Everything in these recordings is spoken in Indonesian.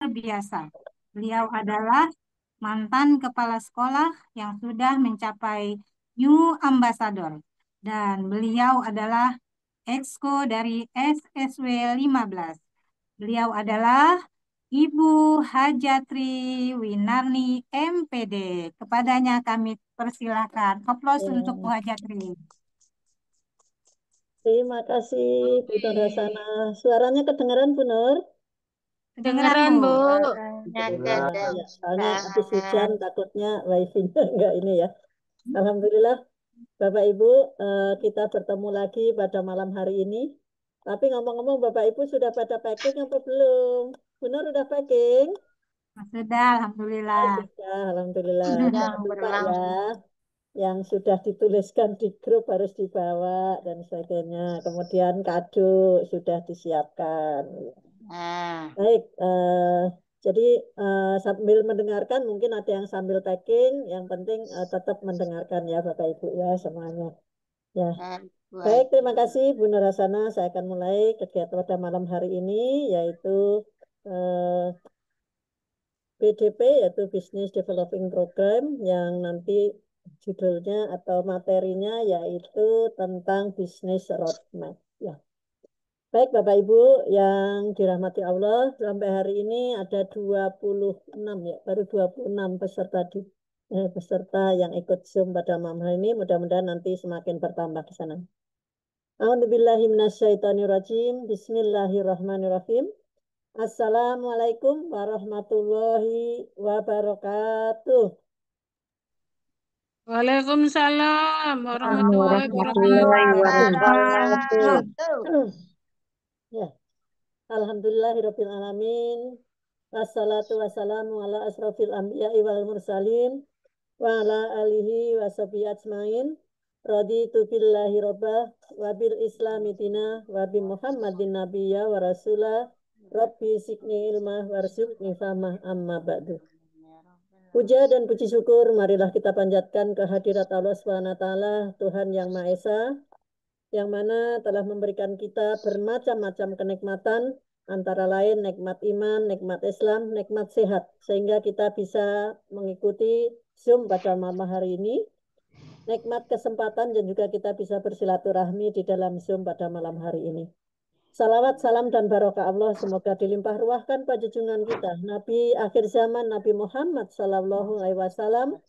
biasa. Beliau adalah mantan kepala sekolah yang sudah mencapai New Ambassador. Dan beliau adalah Exco dari SSW 15. Beliau adalah Ibu Hajatri Winarni MPD. Kepadanya kami persilakan. Aplaus untuk Bu Ya. Hajatri. Terima kasih Bu Oke. Nur Hasana. Suaranya kedengaran Bu Nur? Kedengeran, Dengeran, Bu. Bu. Alhamdulillah. Ya, soalnya habis hujan Kedengeran. takutnya wifi-nya enggak ini ya. Alhamdulillah Bapak Ibu, kita bertemu lagi pada malam hari ini. Tapi ngomong-ngomong Bapak Ibu sudah pada packing apa belum? Bu Nur udah packing? Sudah, Oh, Alhamdulillah. sudah, Alhamdulillah. Sedang Jangan lupa ya, berlangsung. yang sudah dituliskan di grup harus dibawa dan sebagainya. Kemudian kado sudah disiapkan. Nah, Baik, jadi sambil mendengarkan, mungkin ada yang sambil packing, yang penting tetap mendengarkan ya Bapak Ibu ya semuanya. Ya, Bu baik, terima Haji. kasih Bu Nurasana. Saya akan mulai kegiatan pada malam hari ini, yaitu eh, BDP, yaitu Business Developing Program, yang nanti judulnya atau materinya yaitu tentang Business Roadmap. Ya. Baik Bapak Ibu yang dirahmati Allah, sampai hari ini ada 26 ya, baru 26 peserta yang ikut Zoom pada malam hari ini. Mudah-mudahan nanti semakin bertambah di sana. A'udzubillahi minasyaitonirrajim. Bismillahirrahmanirrahim. Assalamualaikum warahmatullahi wabarakatuh. Waalaikumsalam warahmatullahi Warahmatullahi wabarakatuh. wabarakatuh. Ya, alhamdulillahirabbil alamin. Wassalatu wassalamu ala asrofil anbiya'i wal mursalin wa ala alihi wa sahbihi ajmain. Raditu billahi rabbah wa bil islami dina wa bi Muhammadin nabiyya wa rasulah. Rabbi sikni ilmah warzuqni famah amma ba'du. Puja dan puji syukur marilah kita panjatkan kehadirat Allah SWT, Tuhan yang Maha Esa, yang mana telah memberikan kita bermacam-macam kenikmatan, antara lain nikmat iman, nikmat Islam, nikmat sehat, sehingga kita bisa mengikuti Zoom pada malam hari ini, nikmat kesempatan dan juga kita bisa bersilaturahmi di dalam Zoom pada malam hari ini. Salawat, salam, dan barokah Allah semoga dilimpah ruahkan pada junjungan kita, Nabi akhir zaman, Nabi Muhammad Sallallahu Alaihi Wasallam,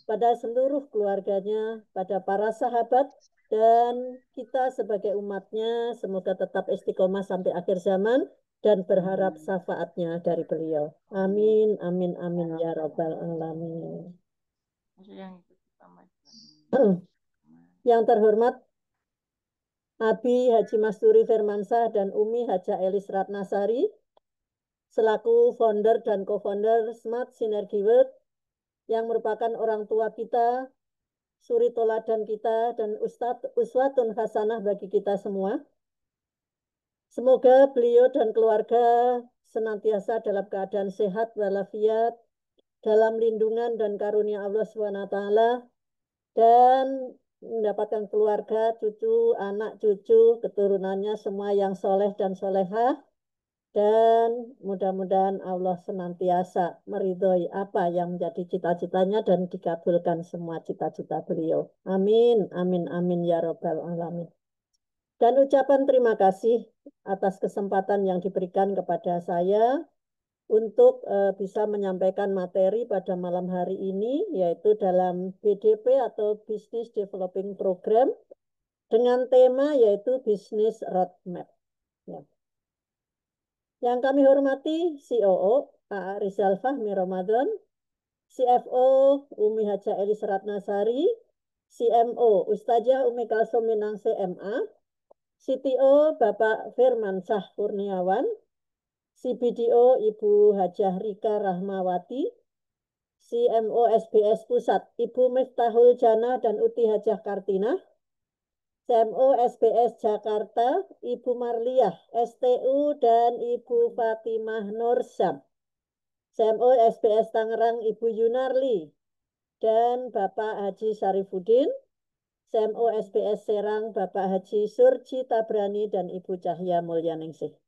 pada seluruh keluarganya, pada para sahabat, dan kita sebagai umatnya semoga tetap istiqomah sampai akhir zaman dan berharap syafaatnya dari beliau. Amin, amin, amin ya Rabbal Alamin. Yang terhormat Abi Haji Masturi Firmansyah dan Umi Haja Elis Ratnasari selaku founder dan co-founder Smart Synergy World yang merupakan orang tua kita, suri toladan kita, dan Ustadz uswatun hasanah bagi kita semua. Semoga beliau dan keluarga senantiasa dalam keadaan sehat walafiat, dalam lindungan dan karunia Allah SWT, dan mendapatkan keluarga, cucu, anak, cucu, keturunannya semua yang soleh dan solehah, dan mudah-mudahan Allah senantiasa meridhoi apa yang menjadi cita-citanya dan dikabulkan semua cita-cita beliau. Amin, amin, amin ya Rabbal Alamin. Dan ucapan terima kasih atas kesempatan yang diberikan kepada saya untuk bisa menyampaikan materi pada malam hari ini, yaitu dalam BDP atau Business Developing Program, dengan tema yaitu Business Roadmap. Ya. Yang kami hormati COO Pak Rizal Fahmi Ramadan, CFO Umi Haja Elis Ratnasari, CMO Ustazah Umi Kalsum Minang CMA, CTO Bapak Firman Syah Kurniawan, CBDO Ibu Hajah Rika Rahmawati, CMO SBS Pusat Ibu Miftahul Jana dan Uti Hajah Kartina, CMO SBS Jakarta Ibu Marliah STU dan Ibu Fatimah Nursyam, CMO SBS Tangerang Ibu Yunarli dan Bapak Haji Syarifuddin, CMO SBS Serang Bapak Haji Surji Tabrani dan Ibu Cahya Mulyaningsih.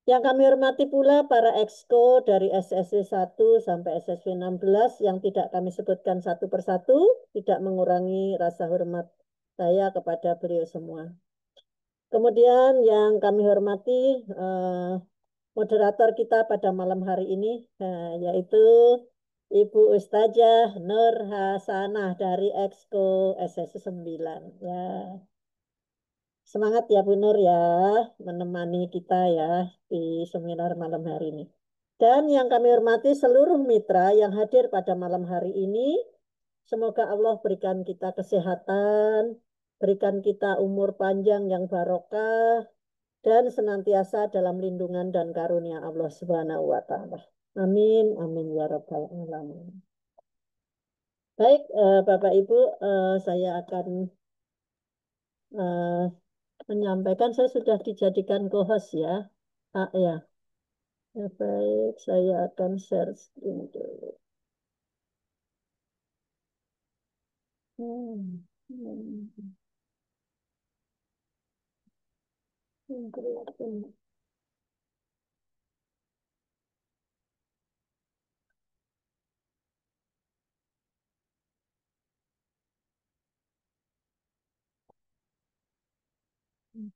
Yang kami hormati pula para exco dari SSW 1 sampai SSW 16 yang tidak kami sebutkan satu persatu, tidak mengurangi rasa hormat saya kepada beliau semua. Kemudian yang kami hormati moderator kita pada malam hari ini, yaitu Ibu Ustazah Nur Hasanah dari Exco SSW 9. Ya. Semangat ya Bu Nur ya, menemani kita ya di seminar malam hari ini. Dan yang kami hormati seluruh mitra yang hadir pada malam hari ini, semoga Allah berikan kita kesehatan, berikan kita umur panjang yang barokah, dan senantiasa dalam lindungan dan karunia Allah Subhanahu wa Ta'ala. Amin, amin ya Rabbal 'Alamin. Baik, Bapak Ibu, saya akan eh, menyampaikan, saya sudah dijadikan co-host ya. Ya. Ya, baik, saya akan share screen dulu. Hmm. Hmm. Kelihatan.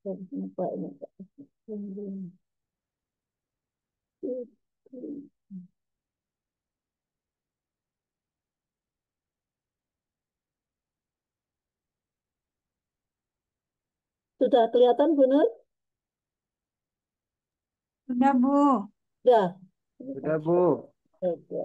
Apa ini, Pak? Sudah kelihatan, Bu Nur? Sudah, Bu. Sudah. Sudah, Bu. Oke.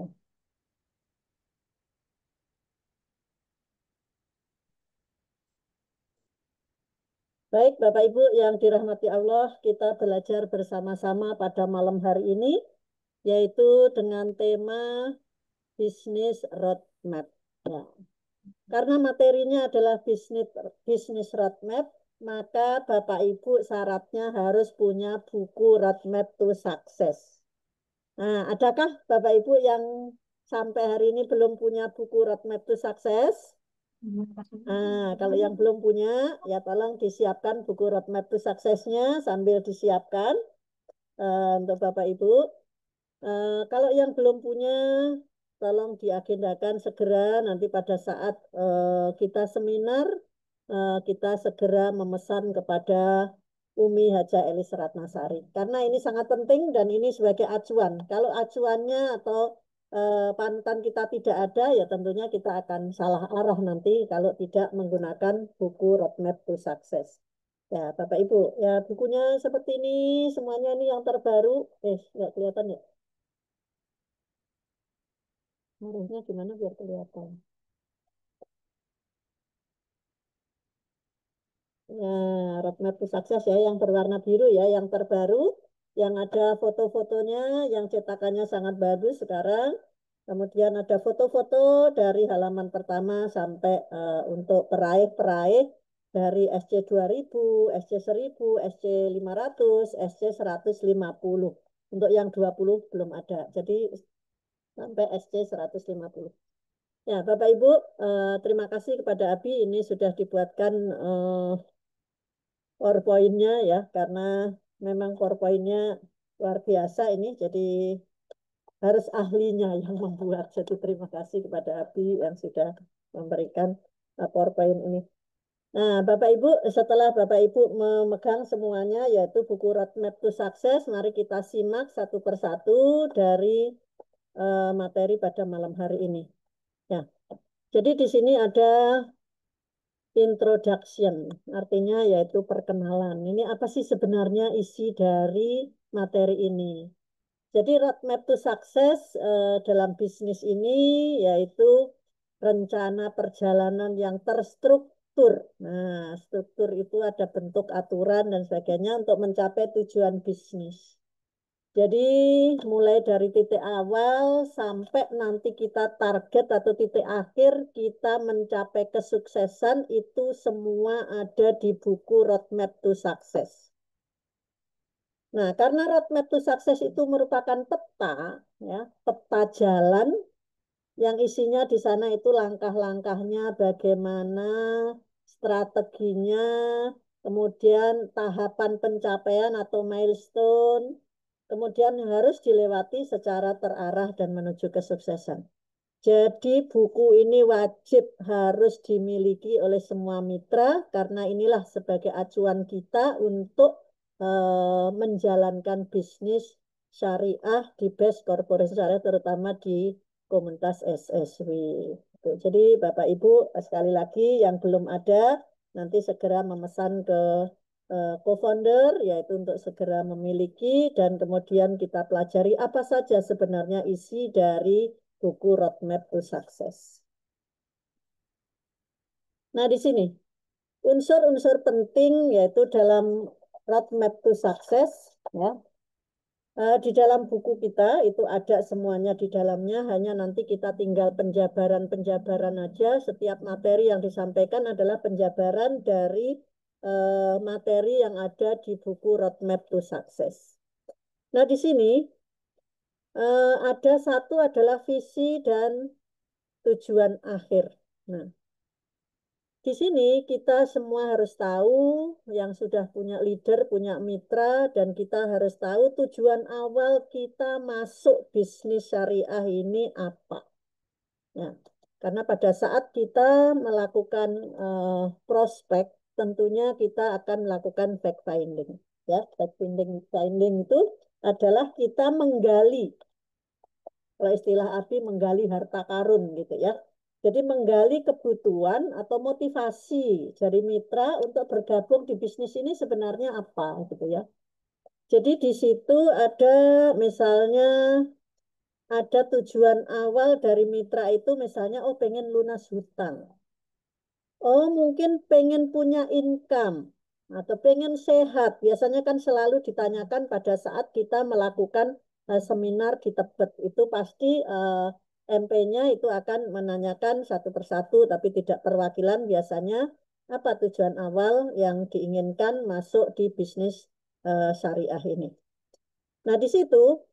Baik, Bapak Ibu yang dirahmati Allah, kita belajar bersama-sama pada malam hari ini, yaitu dengan tema Business Roadmap. Ya. Karena materinya adalah bisnis roadmap, maka Bapak Ibu syaratnya harus punya buku Roadmap to Success. Nah, adakah Bapak Ibu yang sampai hari ini belum punya buku Roadmap to Success? Nah, kalau yang belum punya, ya tolong disiapkan buku Roadmap to Success-nya sambil disiapkan untuk Bapak Ibu. Kalau yang belum punya, tolong diagendakan segera nanti pada saat kita seminar, kita segera memesan kepada Umi Haja Elis Ratnasari. Karena ini sangat penting dan ini sebagai acuan. Kalau acuannya atau panutan kita tidak ada, ya tentunya kita akan salah arah nanti kalau tidak menggunakan buku Roadmap to Success. Ya, Bapak Ibu, ya bukunya seperti ini, semuanya ini yang terbaru. Nggak kelihatan ya? Harusnya gimana biar kelihatan. Nah, roadmap to success ya, yang berwarna biru ya, yang terbaru, yang ada foto-fotonya, yang cetakannya sangat bagus sekarang. Kemudian ada foto-foto dari halaman pertama sampai untuk peraih-peraih dari SC 2000, SC 1000, SC 500, SC 150. Untuk yang 20 belum ada. Jadi sampai SC 150. Ya, Bapak Ibu, terima kasih kepada Abi. Ini sudah dibuatkan PowerPoint-nya ya, karena memang PowerPoint-nya luar biasa ini, jadi harus ahlinya yang membuat. Jadi terima kasih kepada Abi yang sudah memberikan PowerPoint ini. Nah, Bapak Ibu, setelah Bapak Ibu memegang semuanya, yaitu buku Roadmap to Success, mari kita simak satu persatu dari materi pada malam hari ini. Ya, jadi di sini ada introduction, artinya yaitu perkenalan. Ini apa sih sebenarnya isi dari materi ini? Jadi roadmap to success dalam bisnis ini yaitu rencana perjalanan yang terstruktur. Nah, struktur itu ada bentuk aturan dan sebagainya untuk mencapai tujuan bisnis. Jadi mulai dari titik awal sampai nanti kita target atau titik akhir kita mencapai kesuksesan itu semua ada di buku Roadmap to Success. Nah, karena Roadmap to Success itu merupakan peta, ya, peta jalan yang isinya di sana itu langkah-langkahnya, bagaimana strateginya, kemudian tahapan pencapaian atau milestone, kemudian harus dilewati secara terarah dan menuju kesuksesan. Jadi buku ini wajib harus dimiliki oleh semua mitra karena inilah sebagai acuan kita untuk menjalankan bisnis syariah di best corporate syariah terutama di komunitas SSW. Jadi Bapak Ibu sekali lagi yang belum ada nanti segera memesan ke co-founder yaitu untuk segera memiliki dan kemudian kita pelajari apa saja sebenarnya isi dari buku Roadmap to Success. Nah, di sini unsur-unsur penting yaitu dalam Roadmap to Success ya. Di dalam buku kita itu ada semuanya di dalamnya, hanya nanti kita tinggal penjabaran-penjabaran aja. Setiap materi yang disampaikan adalah penjabaran dari materi yang ada di buku Roadmap to Success. Nah, di sini ada satu adalah visi dan tujuan akhir. Nah, di sini kita semua harus tahu yang sudah punya leader, punya mitra, dan kita harus tahu tujuan awal kita masuk bisnis syariah ini apa. Ya, karena pada saat kita melakukan prospek, tentunya kita akan melakukan fact finding. Ya, fact finding itu adalah kita menggali, kalau istilah API menggali harta karun gitu ya. Jadi menggali kebutuhan atau motivasi dari mitra untuk bergabung di bisnis ini sebenarnya apa gitu ya. Jadi di situ ada misalnya ada tujuan awal dari mitra itu misalnya oh pengen lunas hutang. Oh mungkin pengen punya income atau pengen sehat. Biasanya kan selalu ditanyakan pada saat kita melakukan seminar di Tebet itu pasti MP-nya itu akan menanyakan satu persatu tapi tidak perwakilan biasanya apa tujuan awal yang diinginkan masuk di bisnis syariah ini. Nah di situ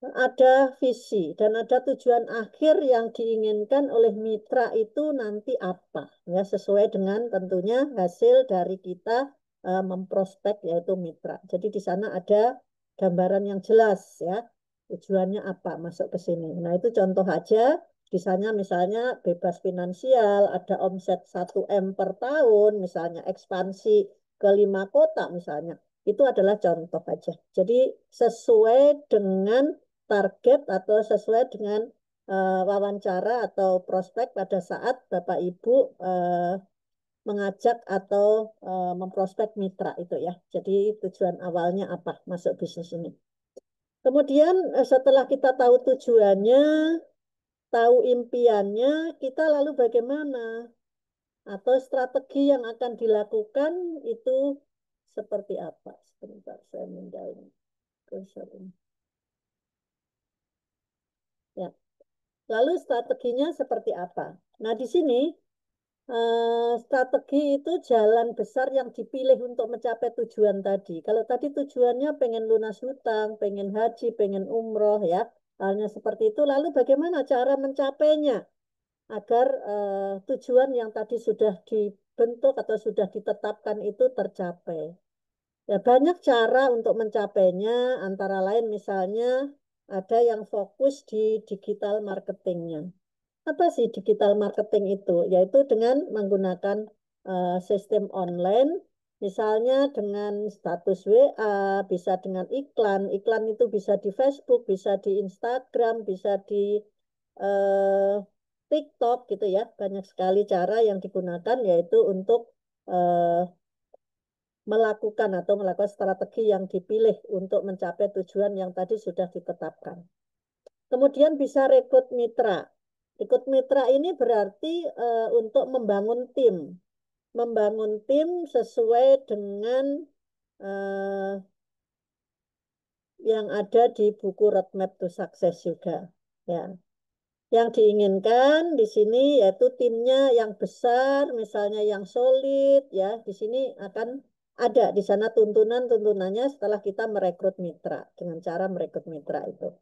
ada visi dan ada tujuan akhir yang diinginkan oleh mitra itu nanti apa ya sesuai dengan tentunya hasil dari kita memprospek yaitu mitra. Jadi di sana ada gambaran yang jelas ya tujuannya apa masuk ke sini. Nah itu contoh aja di sana misalnya bebas finansial, ada omset 1 M per tahun, misalnya ekspansi ke 5 kota misalnya. Itu adalah contoh aja. Jadi sesuai dengan target atau sesuai dengan wawancara atau prospek pada saat Bapak Ibu mengajak atau memprospek mitra itu ya. Jadi tujuan awalnya apa masuk bisnis ini. Kemudian setelah kita tahu tujuannya, tahu impiannya, kita lalu bagaimana? Atau strategi yang akan dilakukan itu seperti apa? Sebentar, saya mindahin cursor ini. Ya. Lalu strateginya seperti apa? Nah, di sini strategi itu jalan besar yang dipilih untuk mencapai tujuan tadi. Kalau tadi tujuannya pengen lunas hutang, pengen haji, pengen umroh ya, halnya seperti itu. Lalu bagaimana cara mencapainya agar tujuan yang tadi sudah dibentuk atau sudah ditetapkan itu tercapai? Ya, banyak cara untuk mencapainya, antara lain misalnya ada yang fokus di digital marketingnya. Apa sih digital marketing itu? Yaitu dengan menggunakan sistem online, misalnya dengan status WA, bisa dengan iklan. Iklan itu bisa di Facebook, bisa di Instagram, bisa di uh, TikTok gitu ya. Banyak sekali cara yang digunakan yaitu untuk uh, melakukan atau melakukan strategi yang dipilih untuk mencapai tujuan yang tadi sudah ditetapkan. Kemudian bisa rekrut mitra. Rekrut mitra ini berarti untuk membangun tim. Membangun tim sesuai dengan yang ada di buku Roadmap to Success juga. Ya. Yang diinginkan di sini yaitu timnya yang besar, misalnya yang solid, ya. Di sini akan ada di sana tuntunannya setelah kita merekrut mitra dengan cara merekrut mitra itu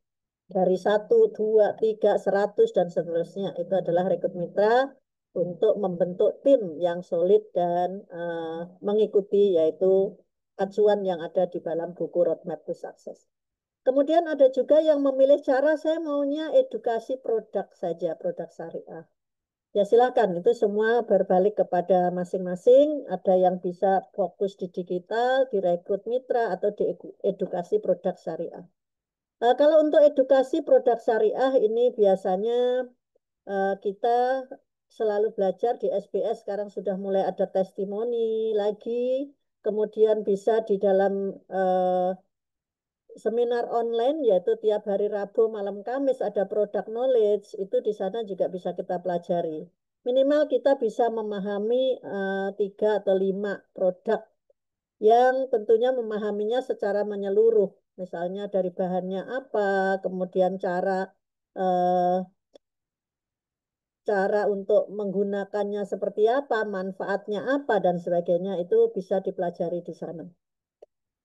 dari 1, 2, 3, 100 dan seterusnya itu adalah rekrut mitra untuk membentuk tim yang solid dan mengikuti yaitu acuan yang ada di dalam buku Roadmap to Success. Kemudian ada juga yang memilih cara saya maunya edukasi produk saja, produk syariah. Ya silakan, itu semua berbalik kepada masing-masing. Ada yang bisa fokus di digital, direkrut mitra, atau di edukasi produk syariah. Kalau untuk edukasi produk syariah ini biasanya kita selalu belajar di SBS, sekarang sudah mulai ada testimoni lagi, kemudian bisa di dalam seminar online, yaitu tiap hari Rabu malam Kamis ada product knowledge, itu di sana juga bisa kita pelajari. Minimal kita bisa memahami 3 atau 5 produk yang tentunya memahaminya secara menyeluruh. Misalnya dari bahannya apa, kemudian eh, cara untuk menggunakannya seperti apa, manfaatnya apa, dan sebagainya, itu bisa dipelajari di sana.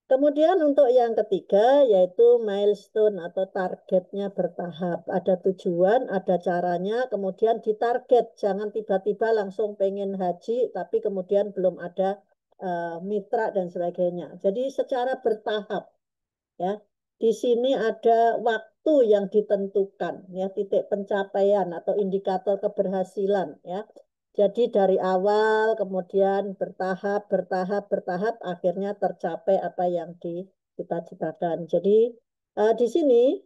Kemudian untuk yang ketiga yaitu milestone atau targetnya bertahap. Ada tujuan, ada caranya, kemudian ditarget. Jangan tiba-tiba langsung pengen haji, tapi kemudian belum ada mitra dan sebagainya. Jadi secara bertahap. Ya, di sini ada waktu yang ditentukan, ya, titik pencapaian atau indikator keberhasilan, ya. Jadi dari awal kemudian bertahap, bertahap, bertahap, akhirnya tercapai apa yang dicita-citakan. Jadi di sini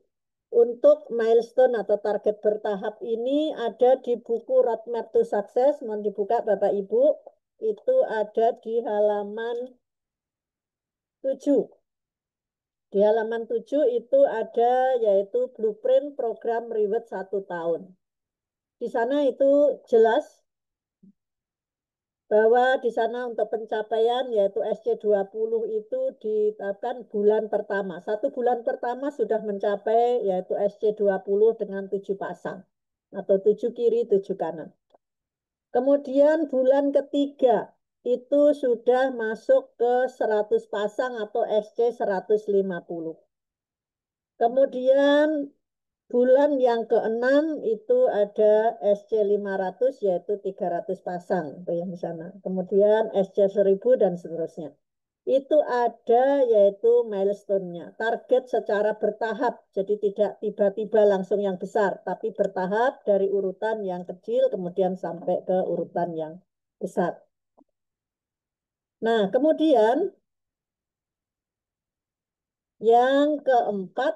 untuk milestone atau target bertahap ini ada di buku Roadmap to Success, mohon dibuka Bapak Ibu, itu ada di halaman 7. Di halaman 7 itu ada yaitu blueprint program reward 1 tahun. Di sana itu jelas bahwa di sana untuk pencapaian yaitu SC20 itu ditetapkan bulan pertama. 1 bulan pertama sudah mencapai yaitu SC20 dengan 7 pasang. Atau 7 kiri, 7 kanan. Kemudian bulan ketiga itu sudah masuk ke 100 pasang atau SC150. Kemudian bulan yang ke-6 itu ada SC500 yaitu 300 pasang itu yang di sana. Kemudian SC1000 dan seterusnya. Itu ada yaitu milestone-nya. Target secara bertahap. Jadi tidak tiba-tiba langsung yang besar, tapi bertahap dari urutan yang kecil kemudian sampai ke urutan yang besar. Nah, kemudian yang keempat,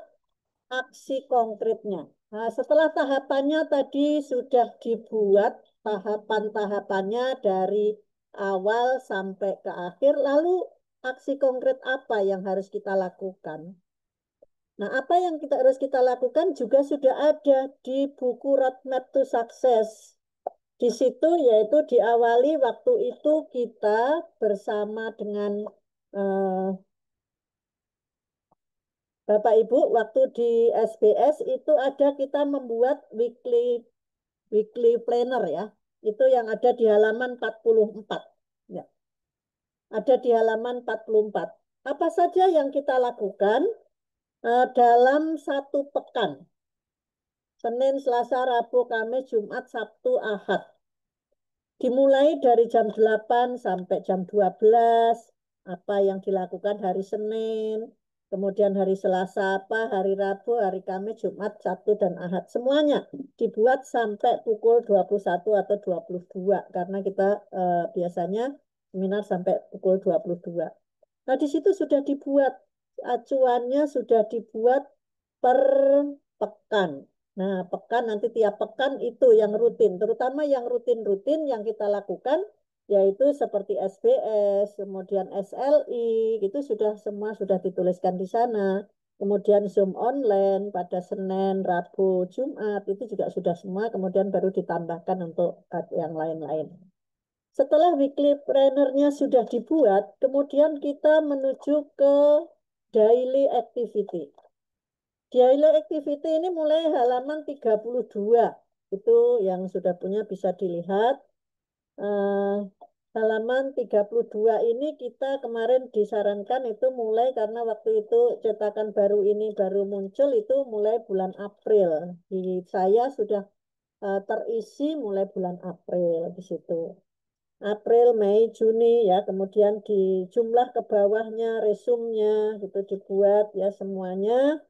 aksi konkretnya. Nah, setelah tahapannya tadi sudah dibuat tahapan-tahapannya dari awal sampai ke akhir, lalu aksi konkret apa yang harus kita lakukan? Nah, apa yang harus kita lakukan juga sudah ada di buku Roadmap to Success. Di situ yaitu diawali waktu itu kita bersama dengan eh, Bapak Ibu, waktu di SBS itu ada kita membuat weekly planner, ya. Itu yang ada di halaman 44. Ya. Ada di halaman 44. Apa saja yang kita lakukan dalam 1 pekan? Senin, Selasa, Rabu, Kamis, Jumat, Sabtu, Ahad. Dimulai dari jam 8 sampai jam 12, apa yang dilakukan hari Senin, kemudian hari Selasa apa, hari Rabu, hari Kamis, Jumat, Sabtu, dan Ahad. Semuanya dibuat sampai pukul 21 atau 22, karena kita biasanya seminar sampai pukul 22. Nah, di situ sudah dibuat, acuannya sudah dibuat per pekan. Nah, pekan nanti tiap pekan itu yang rutin, terutama yang rutin-rutin yang kita lakukan, yaitu seperti SBS, kemudian SLI, itu sudah semua sudah dituliskan di sana. Kemudian Zoom online pada Senin, Rabu, Jumat, itu juga sudah semua, kemudian baru ditambahkan untuk yang lain-lain. Setelah weekly planner-nya sudah dibuat, kemudian kita menuju ke daily activity. Daily activity ini mulai halaman 32. Itu yang sudah punya bisa dilihat. Halaman 32 ini kita kemarin disarankan itu mulai karena waktu itu cetakan baru ini baru muncul itu mulai bulan April. Di saya sudah terisi mulai bulan April di situ. April, Mei, Juni, ya, kemudian di jumlah ke bawahnya, resumnya gitu dibuat ya semuanya.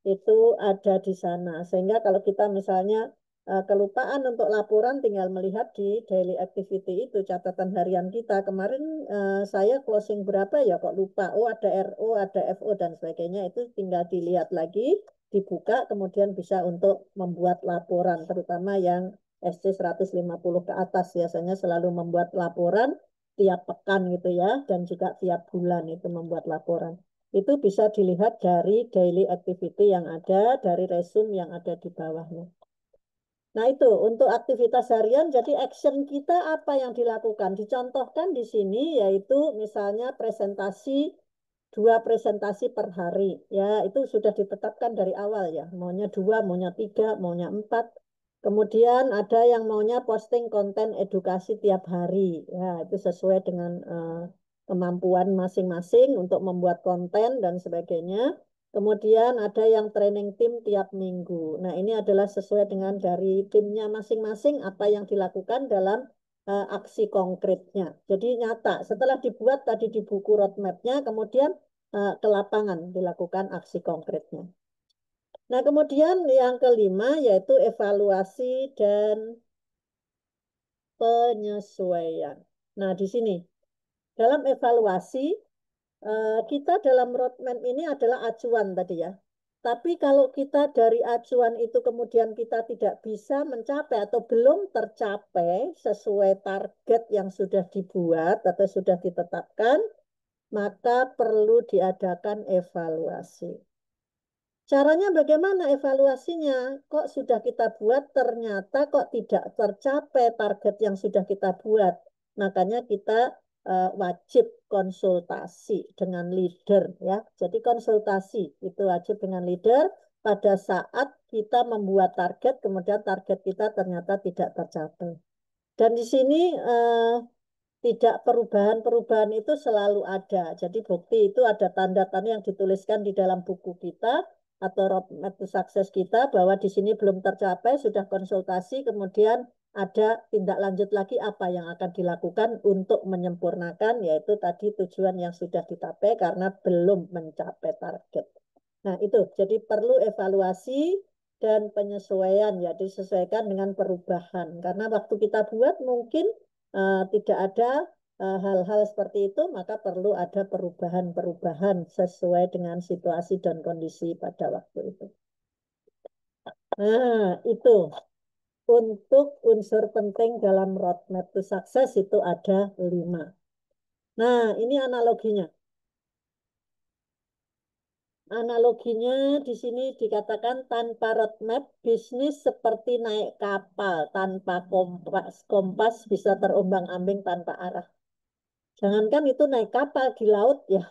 itu ada di sana. Sehingga kalau kita misalnya kelupaan untuk laporan, tinggal melihat di daily activity itu, catatan harian kita. Kemarin saya closing berapa ya kok lupa. Oh ada RO, ada FO dan sebagainya. Itu tinggal dilihat lagi, dibuka, kemudian bisa untuk membuat laporan. Terutama yang SC 150 ke atas biasanya selalu membuat laporan tiap pekan gitu ya. Dan juga tiap bulan itu membuat laporan. Itu bisa dilihat dari daily activity yang ada, dari resume yang ada di bawahnya. Nah itu untuk aktivitas harian, jadi action kita apa yang dilakukan? Dicontohkan di sini yaitu misalnya presentasi, 2 presentasi per hari. Ya itu sudah ditetapkan dari awal ya, maunya 2, maunya 3, maunya 4. Kemudian ada yang maunya posting konten edukasi tiap hari. Ya itu sesuai dengan kemampuan masing-masing untuk membuat konten dan sebagainya. Kemudian ada yang training tim tiap minggu. Nah, ini adalah sesuai dengan dari timnya masing-masing apa yang dilakukan dalam aksi konkretnya. Jadi nyata, setelah dibuat tadi di buku roadmap-nya, kemudian ke lapangan dilakukan aksi konkretnya. Nah, kemudian yang kelima yaitu evaluasi dan penyesuaian. Nah, di sini dalam evaluasi kita dalam roadmap ini adalah acuan tadi ya. Tapi kalau kita dari acuan itu kemudian kita tidak bisa mencapai atau belum tercapai sesuai target yang sudah dibuat atau sudah ditetapkan, maka perlu diadakan evaluasi. Caranya bagaimana evaluasinya? Kok sudah kita buat ternyata kok tidak tercapai target yang sudah kita buat. Makanya kita wajib konsultasi dengan leader ya. Jadi konsultasi itu wajib dengan leader pada saat kita membuat target kemudian target kita ternyata tidak tercapai. Dan di sini tidak perubahan-perubahan itu selalu ada. Jadi bukti itu ada tanda-tanda yang dituliskan di dalam buku kita atau roadmap to success kita bahwa di sini belum tercapai, sudah konsultasi, kemudian ada tindak lanjut lagi apa yang akan dilakukan untuk menyempurnakan, yaitu tadi tujuan yang sudah dicapai karena belum mencapai target. Nah itu, jadi perlu evaluasi dan penyesuaian, ya disesuaikan dengan perubahan. Karena waktu kita buat mungkin tidak ada hal-hal seperti itu, maka perlu ada perubahan-perubahan sesuai dengan situasi dan kondisi pada waktu itu. Nah, itu untuk unsur penting dalam roadmap to success itu ada 5. Nah, ini analoginya. Analoginya di sini dikatakan tanpa roadmap, bisnis seperti naik kapal tanpa kompas. Kompas bisa terombang-ambing tanpa arah. Jangankan itu naik kapal di laut ya,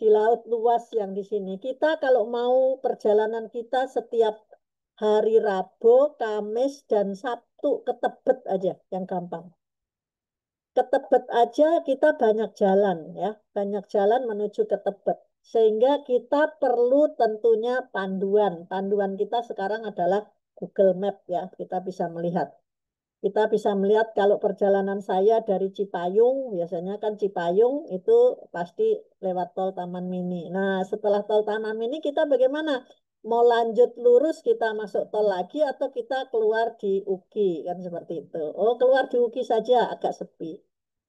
di laut luas yang di sini. Kita kalau mau perjalanan kita setiap hari Rabu, Kamis, dan Sabtu ke Tebet aja yang gampang. Ke Tebet aja kita banyak jalan ya, banyak jalan menuju ke Tebet. Sehingga kita perlu tentunya panduan. Panduan kita sekarang adalah Google Map ya, kita bisa melihat. Kita bisa melihat kalau perjalanan saya dari Cipayung, biasanya kan Cipayung itu pasti lewat tol Taman Mini. Nah, setelah tol Taman Mini kita bagaimana? Mau lanjut lurus kita masuk tol lagi atau kita keluar di UKI, kan seperti itu. Oh, keluar di UKI saja agak sepi.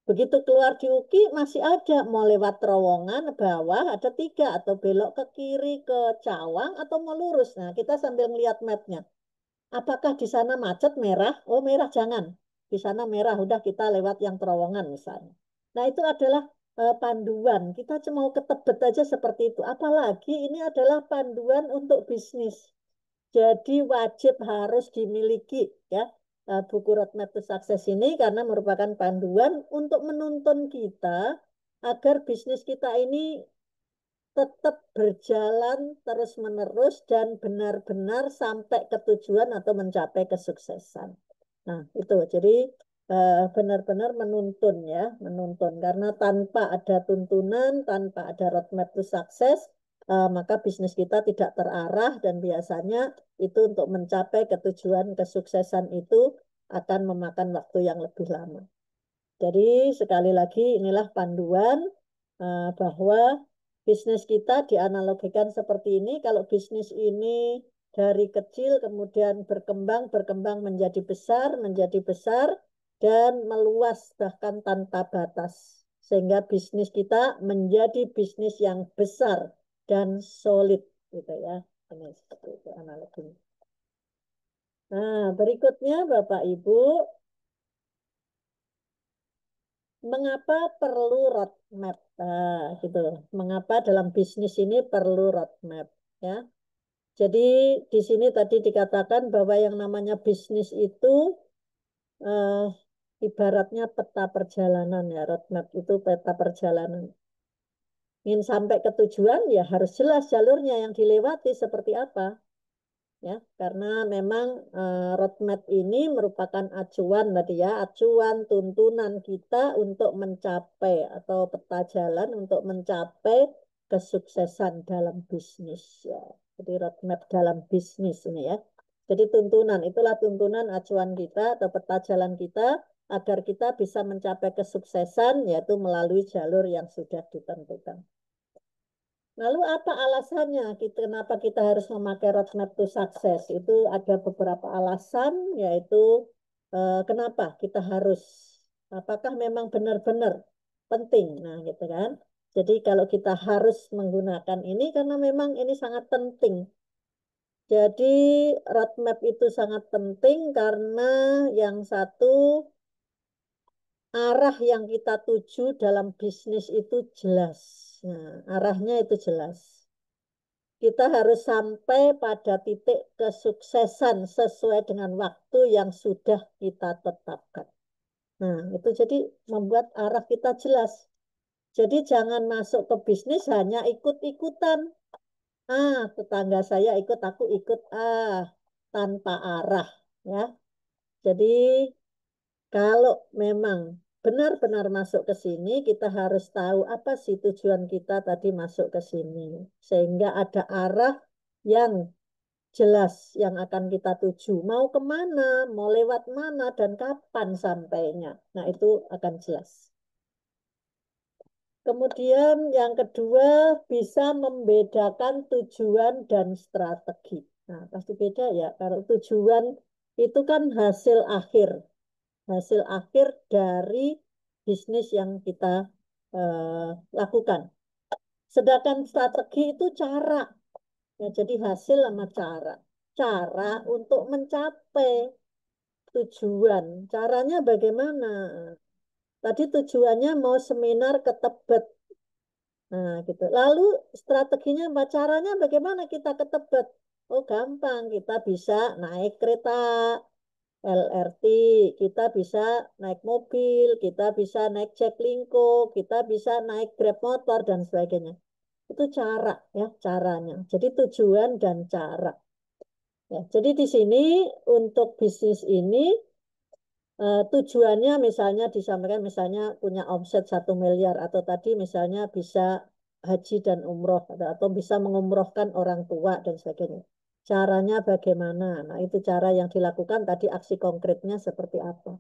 Begitu keluar di UKI masih ada, mau lewat terowongan bawah ada 3 atau belok ke kiri ke Cawang atau mau lurus. Nah, kita sambil melihat mapnya. Apakah di sana macet merah? Oh merah jangan. Di sana merah, udah kita lewat yang terowongan misalnya. Nah itu adalah panduan. Kita cuma mau ke Tebet aja seperti itu. Apalagi ini adalah panduan untuk bisnis. Jadi wajib harus dimiliki ya buku Roadmap to Success ini karena merupakan panduan untuk menuntun kita agar bisnis kita ini tetap berjalan terus-menerus dan benar-benar sampai ke tujuan atau mencapai kesuksesan. Nah, itu. Jadi benar-benar menuntun ya, menuntun. Karena tanpa ada tuntunan, tanpa ada roadmap to success, maka bisnis kita tidak terarah dan biasanya itu untuk mencapai ketujuan kesuksesan itu akan memakan waktu yang lebih lama. Jadi sekali lagi inilah panduan bahwa bisnis kita dianalogikan seperti ini. Kalau bisnis ini dari kecil kemudian berkembang menjadi besar, dan meluas bahkan tanpa batas. Sehingga bisnis kita menjadi bisnis yang besar dan solid, gitu ya. Ini seperti itu analoginya. Nah, berikutnya Bapak Ibu, mengapa perlu roadmap? Nah, gitu. Mengapa dalam bisnis ini perlu roadmap? Ya. Jadi di sini tadi dikatakan bahwa yang namanya bisnis itu eh, ibaratnya peta perjalanan ya, roadmap itu peta perjalanan. Ingin sampai ke tujuan ya harus jelas jalurnya yang dilewati seperti apa. Ya, karena memang roadmap ini merupakan acuan tadi ya, acuan tuntunan kita untuk mencapai atau peta jalan untuk mencapai kesuksesan dalam bisnis ya. Jadi roadmap dalam bisnis ini ya. Jadi tuntunan, itulah tuntunan acuan kita atau peta jalan kita agar kita bisa mencapai kesuksesan yaitu melalui jalur yang sudah ditentukan. Lalu apa alasannya? Kenapa kita harus memakai roadmap to success? Itu ada beberapa alasan, yaitu kenapa kita harus, apakah memang benar-benar penting? Nah, gitu kan. Jadi kalau kita harus menggunakan ini karena memang ini sangat penting. Jadi roadmap itu sangat penting karena yang satu, arah yang kita tuju dalam bisnis itu jelas. Nah, arahnya itu jelas. Kita harus sampai pada titik kesuksesan sesuai dengan waktu yang sudah kita tetapkan. Nah, itu jadi membuat arah kita jelas. Jadi jangan masuk ke bisnis hanya ikut-ikutan. Tetangga saya ikut, aku ikut. Tanpa arah. Ya. Jadi kalau memang benar-benar masuk ke sini, kita harus tahu apa sih tujuan kita tadi masuk ke sini. Sehingga ada arah yang jelas yang akan kita tuju. Mau kemana, mau lewat mana, dan kapan sampainya. Nah, itu akan jelas. Kemudian yang kedua, bisa membedakan tujuan dan strategi. Nah, pasti beda ya. Kalau tujuan itu kan hasil akhir. Hasil akhir dari bisnis yang kita lakukan. Sedangkan strategi itu cara. Ya, jadi hasil sama cara. Cara untuk mencapai tujuan. Caranya bagaimana? Tadi tujuannya mau seminar ke Tebet. Nah, gitu. Lalu strateginya apa? Caranya bagaimana kita ke Tebet? Oh, gampang. Kita bisa naik kereta LRT, kita bisa naik mobil, kita bisa naik Jaklingko, kita bisa naik Grab motor dan sebagainya. Itu cara ya, caranya. Jadi tujuan dan cara. Ya, jadi di sini untuk bisnis ini tujuannya misalnya disampaikan misalnya punya omset 1 miliar atau tadi misalnya bisa haji dan umroh atau bisa mengumrohkan orang tua dan sebagainya. Caranya bagaimana? Nah, itu cara yang dilakukan tadi aksi konkretnya seperti apa.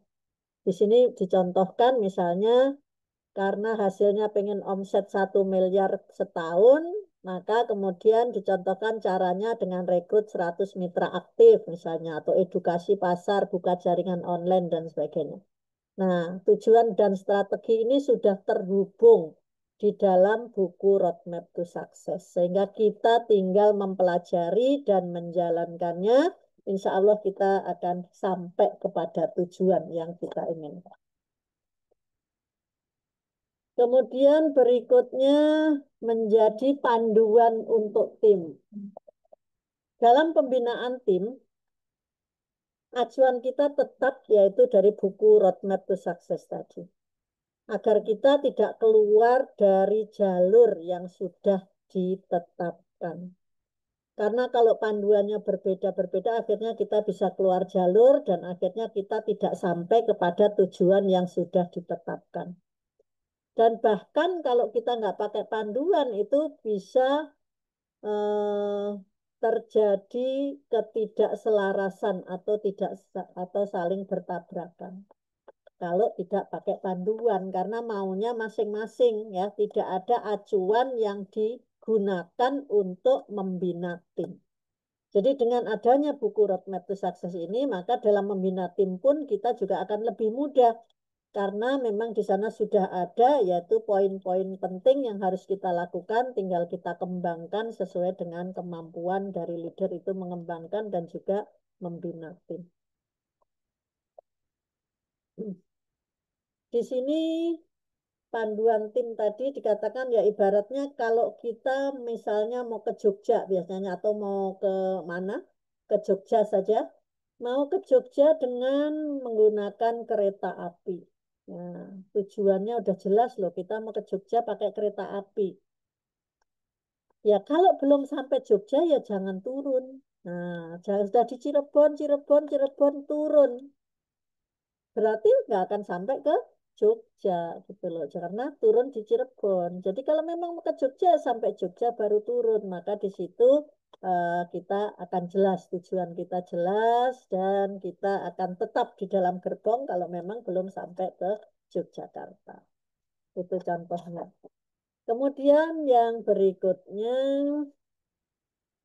Di sini dicontohkan misalnya karena hasilnya pengen omset 1 miliar setahun, maka kemudian dicontohkan caranya dengan rekrut 100 mitra aktif misalnya, atau edukasi pasar, buka jaringan online, dan sebagainya. Nah, tujuan dan strategi ini sudah terhubung di dalam buku Roadmap to Success. Sehingga kita tinggal mempelajari dan menjalankannya, insya Allah kita akan sampai kepada tujuan yang kita inginkan. Kemudian berikutnya menjadi panduan untuk tim. Dalam pembinaan tim, acuan kita tetap yaitu dari buku Roadmap to Success tadi. Agar kita tidak keluar dari jalur yang sudah ditetapkan. Karena kalau panduannya berbeda-berbeda, akhirnya kita bisa keluar jalur dan akhirnya kita tidak sampai kepada tujuan yang sudah ditetapkan. Dan bahkan kalau kita nggak pakai panduan itu bisa terjadi ketidakselarasan atau saling bertabrakan. kalau tidak pakai panduan karena maunya masing-masing ya, tidak ada acuan yang digunakan untuk membina tim. Jadi dengan adanya buku Roadmap to Success ini, maka dalam membina tim pun kita juga akan lebih mudah karena memang di sana sudah ada yaitu poin-poin penting yang harus kita lakukan, tinggal kita kembangkan sesuai dengan kemampuan dari leader itu mengembangkan dan juga membina tim. Di sini panduan tim tadi dikatakan ya ibaratnya kalau kita misalnya mau ke Jogja biasanya atau mau ke mana? Ke Jogja saja. Mau ke Jogja dengan menggunakan kereta api. Nah, tujuannya udah jelas loh, kita mau ke Jogja pakai kereta api. Ya kalau belum sampai Jogja ya jangan turun. Nah, jangan sudah di Cirebon, Cirebon, Cirebon turun. Berarti nggak akan sampai ke Jogja gitu loh karena turun di Cirebon. Jadi kalau memang mau ke Jogja sampai Jogja baru turun, maka di situ kita akan jelas tujuan kita jelas dan kita akan tetap di dalam gerbong kalau memang belum sampai ke Yogyakarta. Itu contohnya. Kemudian yang berikutnya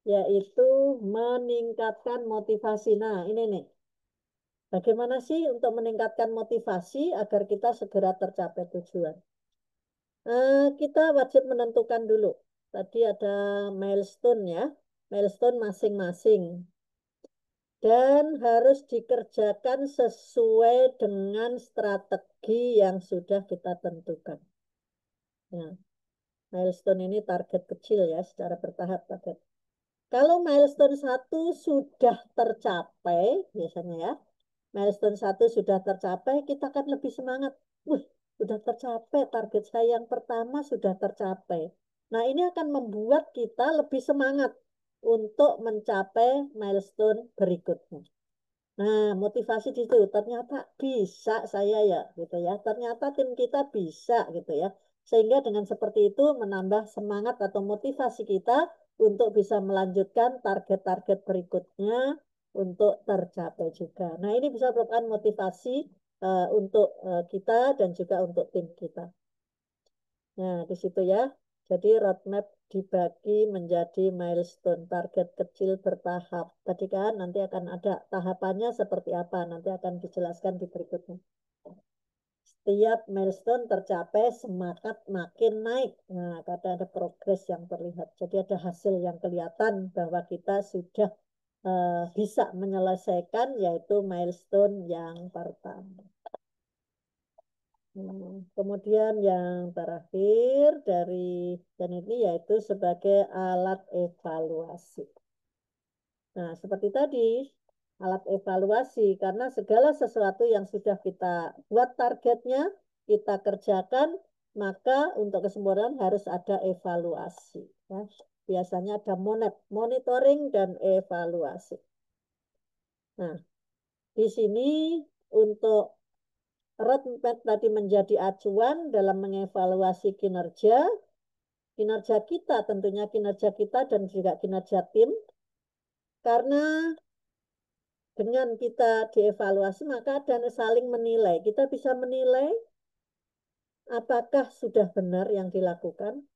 yaitu meningkatkan motivasi. Nah, ini nih. Bagaimana sih untuk meningkatkan motivasi agar kita segera tercapai tujuan? Kita wajib menentukan dulu. Tadi ada milestone ya, milestone masing-masing. Dan harus dikerjakan sesuai dengan strategi yang sudah kita tentukan. Nah, milestone ini target kecil ya, secara bertahap target. Kalau milestone 1 sudah tercapai, biasanya ya, milestone 1 sudah tercapai, kita akan lebih semangat. Wih, sudah tercapai, target saya yang pertama sudah tercapai. Nah, ini akan membuat kita lebih semangat untuk mencapai milestone berikutnya. Nah, motivasi di situ, ternyata bisa saya ya, gitu ya. Ternyata tim kita bisa, gitu ya. Sehingga dengan seperti itu menambah semangat atau motivasi kita untuk bisa melanjutkan target-target berikutnya untuk tercapai juga. Nah, ini bisa merupakan motivasi untuk kita dan juga untuk tim kita. Nah, di situ ya. Jadi roadmap dibagi menjadi milestone, target kecil bertahap. Tadi kan nanti akan ada tahapannya seperti apa, nanti akan dijelaskan di berikutnya. Setiap milestone tercapai, semangat makin naik. Nah, karena ada progres yang terlihat. Jadi ada hasil yang kelihatan bahwa kita sudah bisa menyelesaikan yaitu milestone yang pertama. Kemudian yang terakhir dari dan ini yaitu sebagai alat evaluasi. Nah, seperti tadi, alat evaluasi karena segala sesuatu yang sudah kita buat targetnya, kita kerjakan, maka untuk kesempurnaan harus ada evaluasi. Ya. Biasanya ada monitoring dan evaluasi. Nah, di sini untuk roadmap tadi menjadi acuan dalam mengevaluasi kinerja kita tentunya kinerja kita dan juga kinerja tim karena dengan kita dievaluasi maka ada saling menilai kita bisa menilai apakah sudah benar yang dilakukan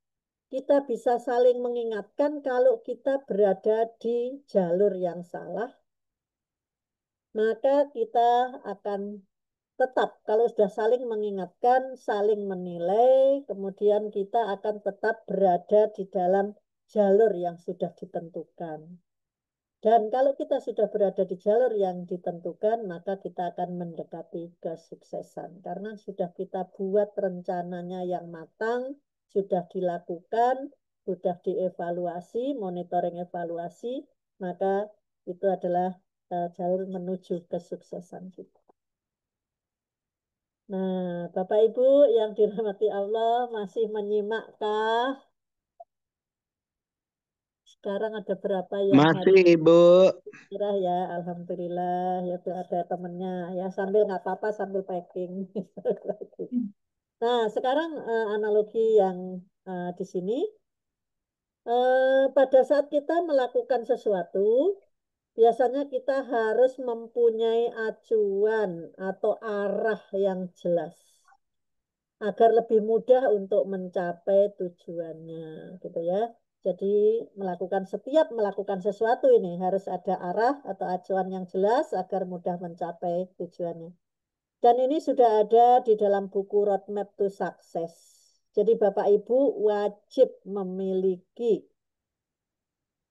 kita bisa saling mengingatkan kalau kita berada di jalur yang salah maka kita akan tetap kalau sudah saling mengingatkan, saling menilai, kemudian kita akan tetap berada di dalam jalur yang sudah ditentukan. Dan kalau kita sudah berada di jalur yang ditentukan, maka kita akan mendekati kesuksesan. Karena sudah kita buat rencananya yang matang, sudah dilakukan, sudah dievaluasi, monitoring evaluasi, maka itu adalah jalur menuju kesuksesan kita. Nah, Bapak Ibu yang dirahmati Allah masih menyimakkah? Sekarang ada berapa yang Masih, hari Ibu. cerah ya? Alhamdulillah ya tuh ada temennya ya sambil nggak apa-apa sambil packing. Nah, sekarang analogi yang di sini pada saat kita melakukan sesuatu biasanya kita harus mempunyai acuan atau arah yang jelas agar lebih mudah untuk mencapai tujuannya, gitu ya. Jadi setiap melakukan sesuatu ini harus ada arah atau acuan yang jelas agar mudah mencapai tujuannya. Dan ini sudah ada di dalam buku Roadmap to Success. Jadi Bapak Ibu wajib memiliki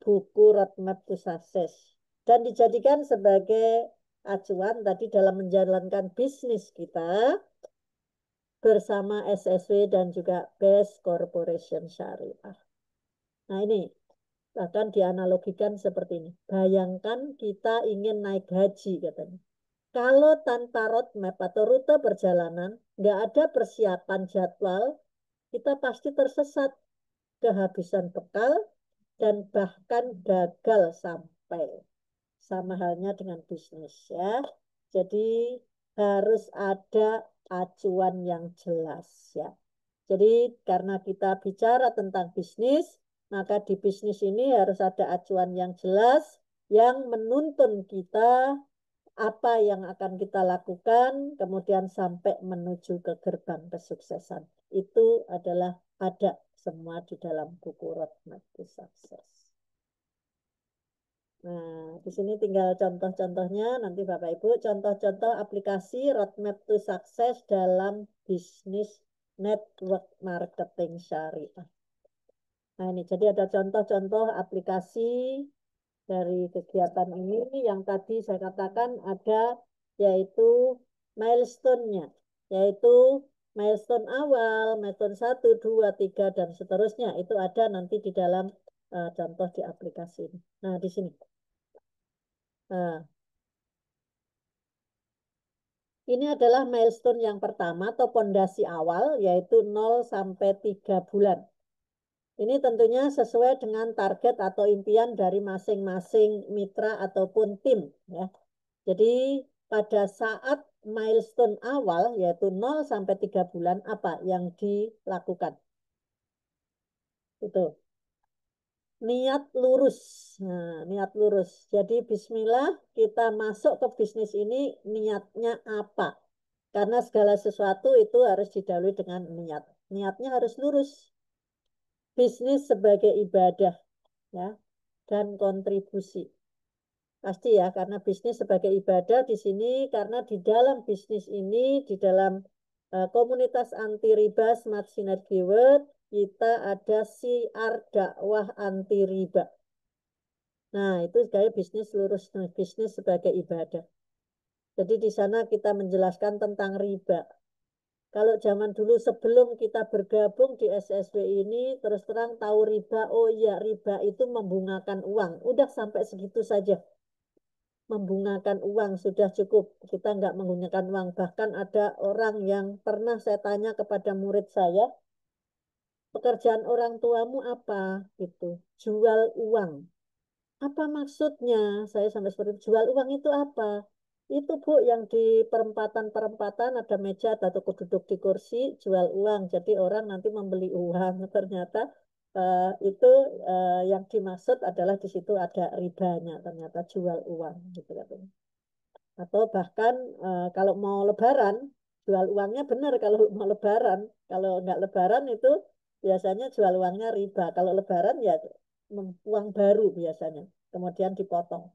buku Roadmap to Success dan dijadikan sebagai acuan tadi dalam menjalankan bisnis kita bersama SSW dan juga Best Corporation Syariah. Nah ini bahkan dianalogikan seperti ini. Bayangkan kita ingin naik haji katanya. Kalau tanpa roadmap atau rute perjalanan, nggak ada persiapan jadwal, kita pasti tersesat, kehabisan bekal, dan bahkan gagal sampai. Sama halnya dengan bisnis ya. Jadi harus ada acuan yang jelas ya. Jadi karena kita bicara tentang bisnis, maka di bisnis ini harus ada acuan yang jelas yang menuntun kita apa yang akan kita lakukan, kemudian sampai menuju ke gerbang kesuksesan. Itu adalah ada semua di dalam buku Roadmap to Success. Nah, di sini tinggal contoh-contohnya, nanti Bapak Ibu, contoh-contoh aplikasi Roadmap to Success dalam bisnis network marketing syariah. Nah, ini jadi ada contoh-contoh aplikasi dari kegiatan ini yang tadi saya katakan ada yaitu milestone-nya, yaitu milestone awal, milestone 1, 2, 3, dan seterusnya. Itu ada nanti di dalam contoh di aplikasi ini. Nah, di sini. Nah, ini adalah milestone yang pertama atau pondasi awal, yaitu 0 sampai 3 bulan. Ini tentunya sesuai dengan target atau impian dari masing-masing mitra ataupun tim. Ya. Jadi pada saat milestone awal, yaitu 0 sampai 3 bulan, apa yang dilakukan? Itu. Niat lurus. Nah, niat lurus. Jadi bismillah kita masuk ke bisnis ini niatnya apa? Karena segala sesuatu itu harus didahului dengan niat. Niatnya harus lurus. Bisnis sebagai ibadah ya dan kontribusi. Pasti ya, karena bisnis sebagai ibadah di sini karena di dalam bisnis ini di dalam komunitas anti riba Smart Synergy World kita ada siar dakwah anti riba. Nah, itu kayak bisnis lurus, bisnis sebagai ibadah. Jadi di sana kita menjelaskan tentang riba. Kalau zaman dulu sebelum kita bergabung di SSW ini, terus terang tahu riba, oh iya riba itu membungakan uang. Udah sampai segitu saja. Membungakan uang sudah cukup. Kita nggak menggunakan uang. Bahkan ada orang yang pernah saya tanya kepada murid saya, pekerjaan orang tuamu apa? Gitu. Jual uang. Apa maksudnya? Saya sampai seperti itu. Jual uang itu apa? Itu Bu yang di perempatan-perempatan ada meja atau duduk di kursi jual uang. Jadi orang nanti membeli uang. Ternyata itu yang dimaksud adalah di situ ada ribanya. Ternyata jual uang gitu katanya. Atau bahkan kalau mau lebaran jual uangnya benar kalau mau lebaran. Kalau nggak lebaran itu biasanya jual uangnya riba. Kalau lebaran ya uang baru biasanya. Kemudian dipotong.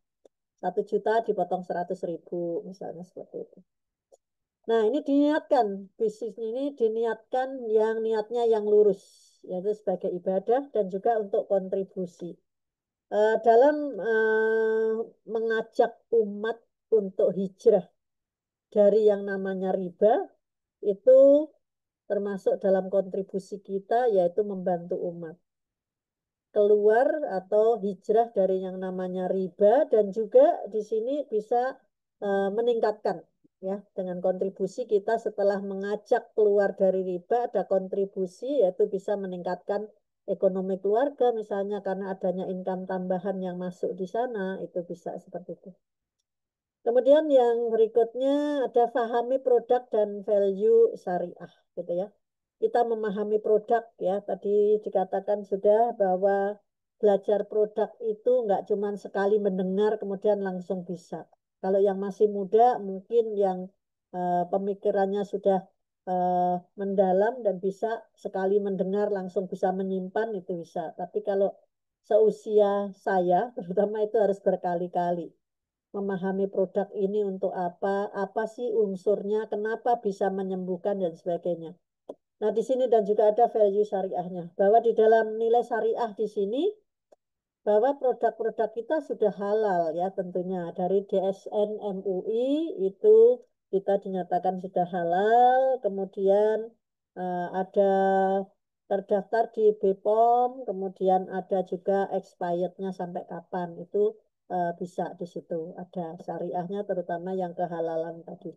1 juta dipotong 100.000 misalnya seperti itu. Nah ini diniatkan, bisnis ini diniatkan yang niatnya yang lurus, yaitu sebagai ibadah dan juga untuk kontribusi. Dalam mengajak umat untuk hijrah dari yang namanya riba, itu termasuk dalam kontribusi kita yaitu membantu umat keluar atau hijrah dari yang namanya riba dan juga di sini bisa meningkatkan ya dengan kontribusi kita setelah mengajak keluar dari riba ada kontribusi yaitu bisa meningkatkan ekonomi keluarga misalnya karena adanya income tambahan yang masuk di sana itu bisa seperti itu. Kemudian yang berikutnya ada pahami produk dan value syariah gitu ya. Kita memahami produk ya tadi dikatakan sudah bahwa belajar produk itu nggak cuma sekali mendengar kemudian langsung bisa. Kalau yang masih muda mungkin yang pemikirannya sudah mendalam dan bisa sekali mendengar langsung bisa menyimpan itu bisa. Tapi kalau seusia saya terutama itu harus berkali-kali memahami produk ini untuk apa sih unsurnya, kenapa bisa menyembuhkan dan sebagainya. Nah, di sini dan juga ada value syariahnya, bahwa di dalam nilai syariah di sini bahwa produk-produk kita sudah halal ya tentunya dari DSN MUI itu kita dinyatakan sudah halal, kemudian ada terdaftar di BPOM, kemudian ada juga expirednya sampai kapan itu bisa di situ ada syariahnya terutama yang kehalalan tadi.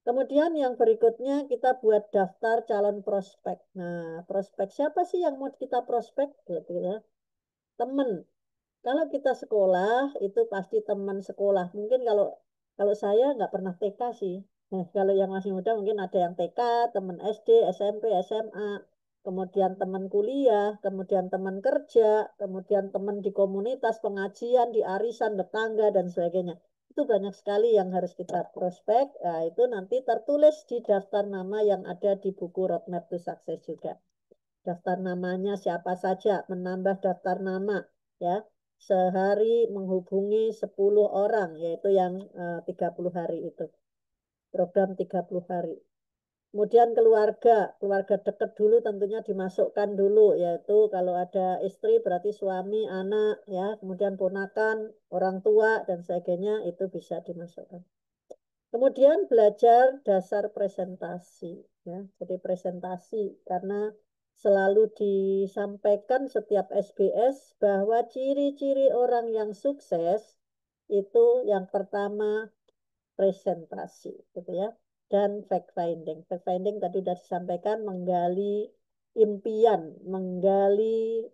Kemudian yang berikutnya kita buat daftar calon prospek. Nah, prospek siapa sih yang mau kita prospek gitu ya? Temen. Kalau kita sekolah itu pasti teman sekolah. Mungkin kalau kalau saya nggak pernah TK sih. Nah, kalau yang masih muda mungkin ada yang TK, teman SD, SMP, SMA, kemudian teman kuliah, kemudian teman kerja, kemudian teman di komunitas pengajian, di arisan, tetangga dan sebagainya. Itu banyak sekali yang harus kita prospek. Nah, itu nanti tertulis di daftar nama yang ada di buku Roadmap to Success juga. Daftar namanya siapa saja, menambah daftar nama ya. Sehari menghubungi 10 orang, yaitu yang 30 hari itu. Program 30 hari. Kemudian keluarga dekat dulu tentunya dimasukkan dulu, yaitu kalau ada istri berarti suami, anak, ya, kemudian ponakan, orang tua, dan sebagainya itu bisa dimasukkan. Kemudian belajar dasar presentasi, ya. Jadi presentasi karena selalu disampaikan setiap SBS bahwa ciri-ciri orang yang sukses itu yang pertama presentasi, gitu ya. Dan fact finding. Fact finding tadi sudah disampaikan menggali impian, menggali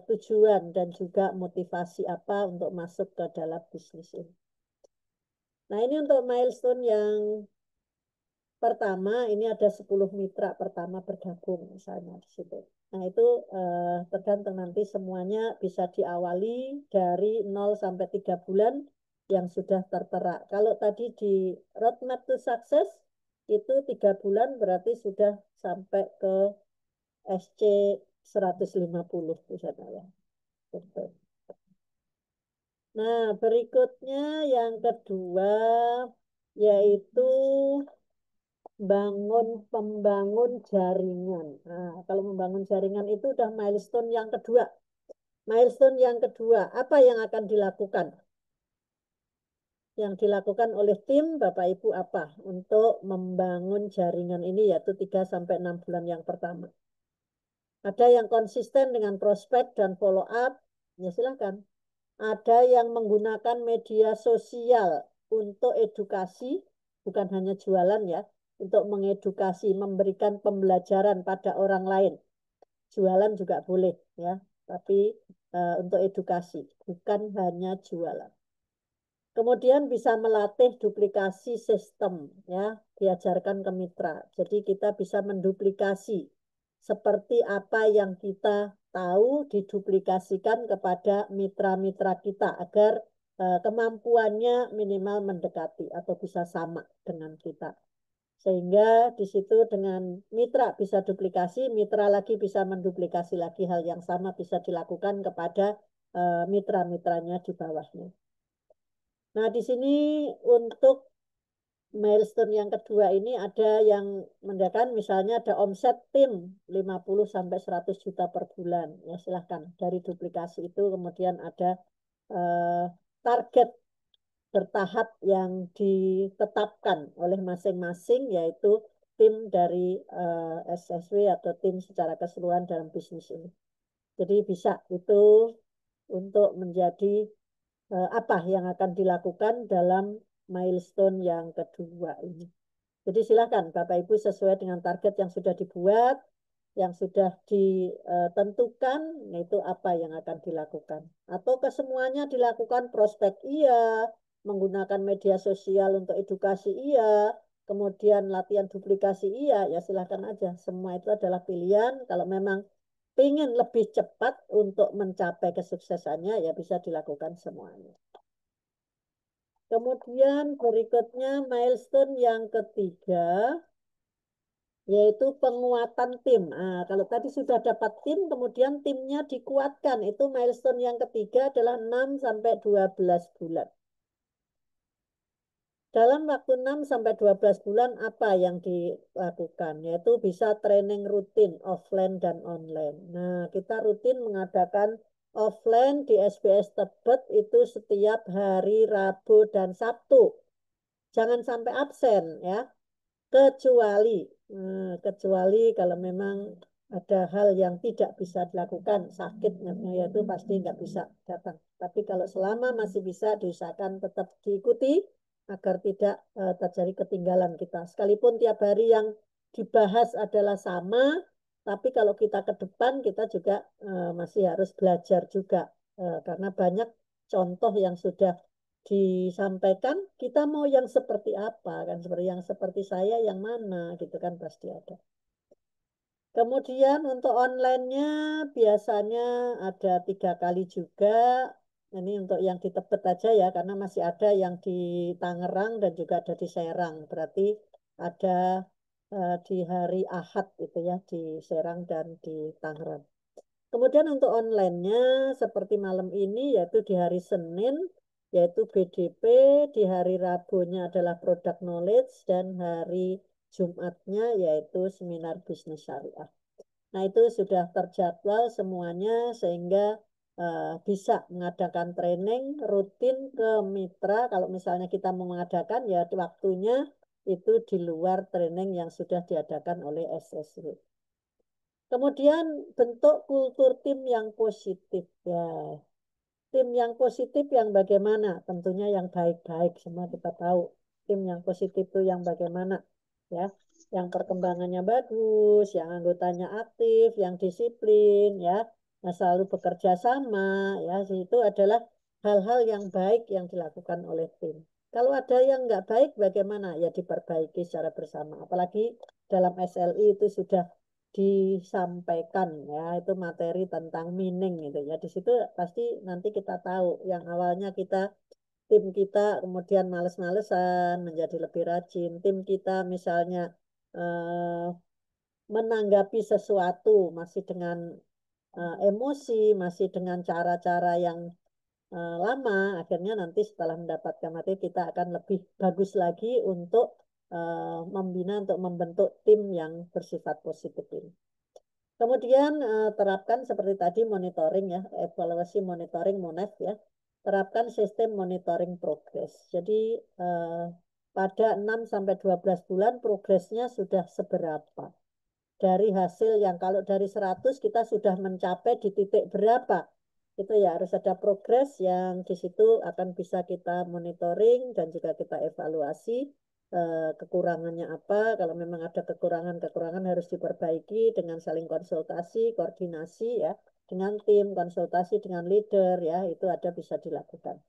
tujuan dan juga motivasi apa untuk masuk ke dalam bisnis ini. Nah, ini untuk milestone yang pertama, ini ada 10 mitra pertama bergabung misalnya di situ. Nah, itu tergantung nanti semuanya bisa diawali dari 0 sampai 3 bulan yang sudah tertera. Kalau tadi di Roadmap to Success itu 3 bulan berarti sudah sampai ke SC 150 di sana ya. Nah, berikutnya yang kedua yaitu pembangun jaringan. Nah, kalau membangun jaringan itu udah milestone yang kedua. Milestone yang kedua, apa yang akan dilakukan? Yang dilakukan oleh tim Bapak Ibu apa untuk membangun jaringan ini yaitu 3 sampai 6 bulan yang pertama. Ada yang konsisten dengan prospek dan follow up, ya silakan. Ada yang menggunakan media sosial untuk edukasi, bukan hanya jualan ya, untuk mengedukasi, memberikan pembelajaran pada orang lain. Jualan juga boleh ya, tapi untuk edukasi, bukan hanya jualan. Kemudian bisa melatih duplikasi sistem ya, diajarkan ke mitra. Jadi kita bisa menduplikasi seperti apa yang kita tahu diduplikasikan kepada mitra-mitra kita agar kemampuannya minimal mendekati atau bisa sama dengan kita. Sehingga di situ dengan mitra bisa duplikasi, mitra lagi bisa menduplikasi lagi hal yang sama bisa dilakukan kepada mitra-mitranya di bawahnya. Nah, di sini untuk milestone yang kedua ini ada yang mendakan misalnya ada omset tim 50 sampai 100 juta per bulan. Ya silahkan dari duplikasi itu kemudian ada target bertahap yang ditetapkan oleh masing-masing yaitu tim dari SSW atau tim secara keseluruhan dalam bisnis ini. Jadi bisa itu untuk menjadi apa yang akan dilakukan dalam milestone yang kedua ini. Jadi silakan Bapak Ibu sesuai dengan target yang sudah dibuat, yang sudah ditentukan, itu apa yang akan dilakukan. Atau kesemuanya dilakukan prospek iya, menggunakan media sosial untuk edukasi iya, kemudian latihan duplikasi iya, ya silakan aja. Semua itu adalah pilihan. Kalau memang ingin lebih cepat untuk mencapai kesuksesannya, ya bisa dilakukan semuanya. Kemudian berikutnya milestone yang ketiga, yaitu penguatan tim. Nah, kalau tadi sudah dapat tim, kemudian timnya dikuatkan. Itu milestone yang ketiga adalah 6-12 bulan. Dalam waktu 6-12 bulan apa yang dilakukan? Yaitu bisa training rutin offline dan online. Nah, kita rutin mengadakan offline di SBS Tebet itu setiap hari Rabu dan Sabtu. Jangan sampai absen ya. Kecuali kalau memang ada hal yang tidak bisa dilakukan, sakit, ya itu pasti nggak bisa datang. Tapi kalau selama masih bisa, diusahakan tetap diikuti agar tidak terjadi ketinggalan kita. Sekalipun tiap hari yang dibahas adalah sama, tapi kalau kita ke depan, kita juga masih harus belajar juga. Karena banyak contoh yang sudah disampaikan, kita mau yang seperti apa kan, seperti yang seperti saya yang mana gitu kan, pasti ada. Kemudian untuk online-nya biasanya ada 3 kali juga. Ini untuk yang di Tebet aja ya, karena masih ada yang di Tangerang dan juga ada di Serang. Berarti ada di hari Ahad itu ya, di Serang dan di Tangerang. Kemudian untuk online-nya seperti malam ini, yaitu di hari Senin, yaitu BDP, di hari Rabunya adalah Product Knowledge, dan hari Jumatnya yaitu Seminar Bisnis Syariah. Nah, itu sudah terjadwal semuanya sehingga bisa mengadakan training rutin ke mitra. Kalau misalnya kita mau mengadakan, ya waktunya itu di luar training yang sudah diadakan oleh SSW. Kemudian bentuk kultur tim yang positif ya. Tim yang positif yang bagaimana? Tentunya yang baik-baik, semua kita tahu. Tim yang positif itu yang bagaimana? Ya, yang perkembangannya bagus, yang anggotanya aktif, yang disiplin, ya, yang selalu bekerja sama, ya, itu adalah hal-hal yang baik yang dilakukan oleh tim. Kalau ada yang nggak baik, bagaimana? Ya diperbaiki secara bersama. Apalagi dalam SLI itu sudah disampaikan ya, itu materi tentang meaning gitu ya. Di situ pasti nanti kita tahu yang awalnya tim kita kemudian males-malesan menjadi lebih rajin. Tim kita misalnya eh, menanggapi sesuatu masih dengan emosi, masih dengan cara-cara yang lama, akhirnya nanti setelah mendapatkan materi kita akan lebih bagus lagi untuk membina, untuk membentuk tim yang bersifat positif ini. Kemudian terapkan seperti tadi monitoring ya, evaluasi monitoring MONEF ya. Terapkan sistem monitoring progres. Jadi pada 6-12 bulan progresnya sudah seberapa. Dari hasil yang kalau dari 100 kita sudah mencapai di titik berapa. Itu ya harus ada progres yang di situ akan bisa kita monitoring dan juga kita evaluasi kekurangannya apa. Kalau memang ada kekurangan harus diperbaiki dengan saling konsultasi, koordinasi ya dengan tim, konsultasi dengan leader ya, itu ada bisa dilakukan.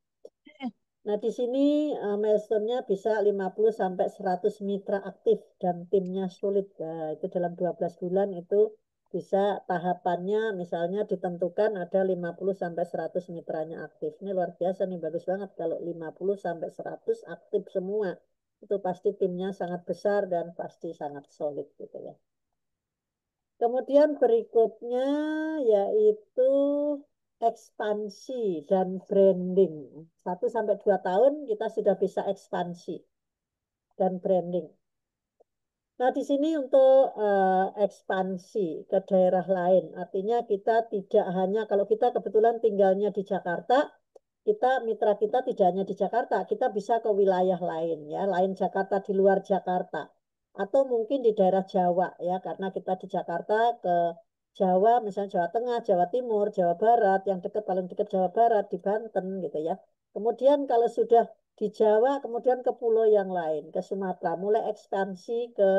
Nah, di sini milestone-nya bisa 50 sampai 100 mitra aktif dan timnya sulit. Nah, itu dalam 12 bulan itu bisa tahapannya misalnya ditentukan ada 50 sampai 100 mitranya aktif. Ini luar biasa nih, bagus banget kalau 50 sampai 100 aktif semua. Itu pasti timnya sangat besar dan pasti sangat solid gitu ya. Kemudian berikutnya yaitu ekspansi dan branding. 1-2 tahun kita sudah bisa ekspansi dan branding. Nah, di sini untuk ekspansi ke daerah lain, artinya kita tidak hanya, kalau kita kebetulan tinggalnya di Jakarta, mitra kita tidak hanya di Jakarta, kita bisa ke wilayah lain ya, lain Jakarta, di luar Jakarta, atau mungkin di daerah Jawa ya, karena kita di Jakarta ke Jawa, misalnya Jawa Tengah, Jawa Timur, Jawa Barat, yang dekat paling dekat Jawa Barat di Banten gitu ya. Kemudian kalau sudah di Jawa, kemudian ke pulau yang lain, ke Sumatera, mulai ekspansi ke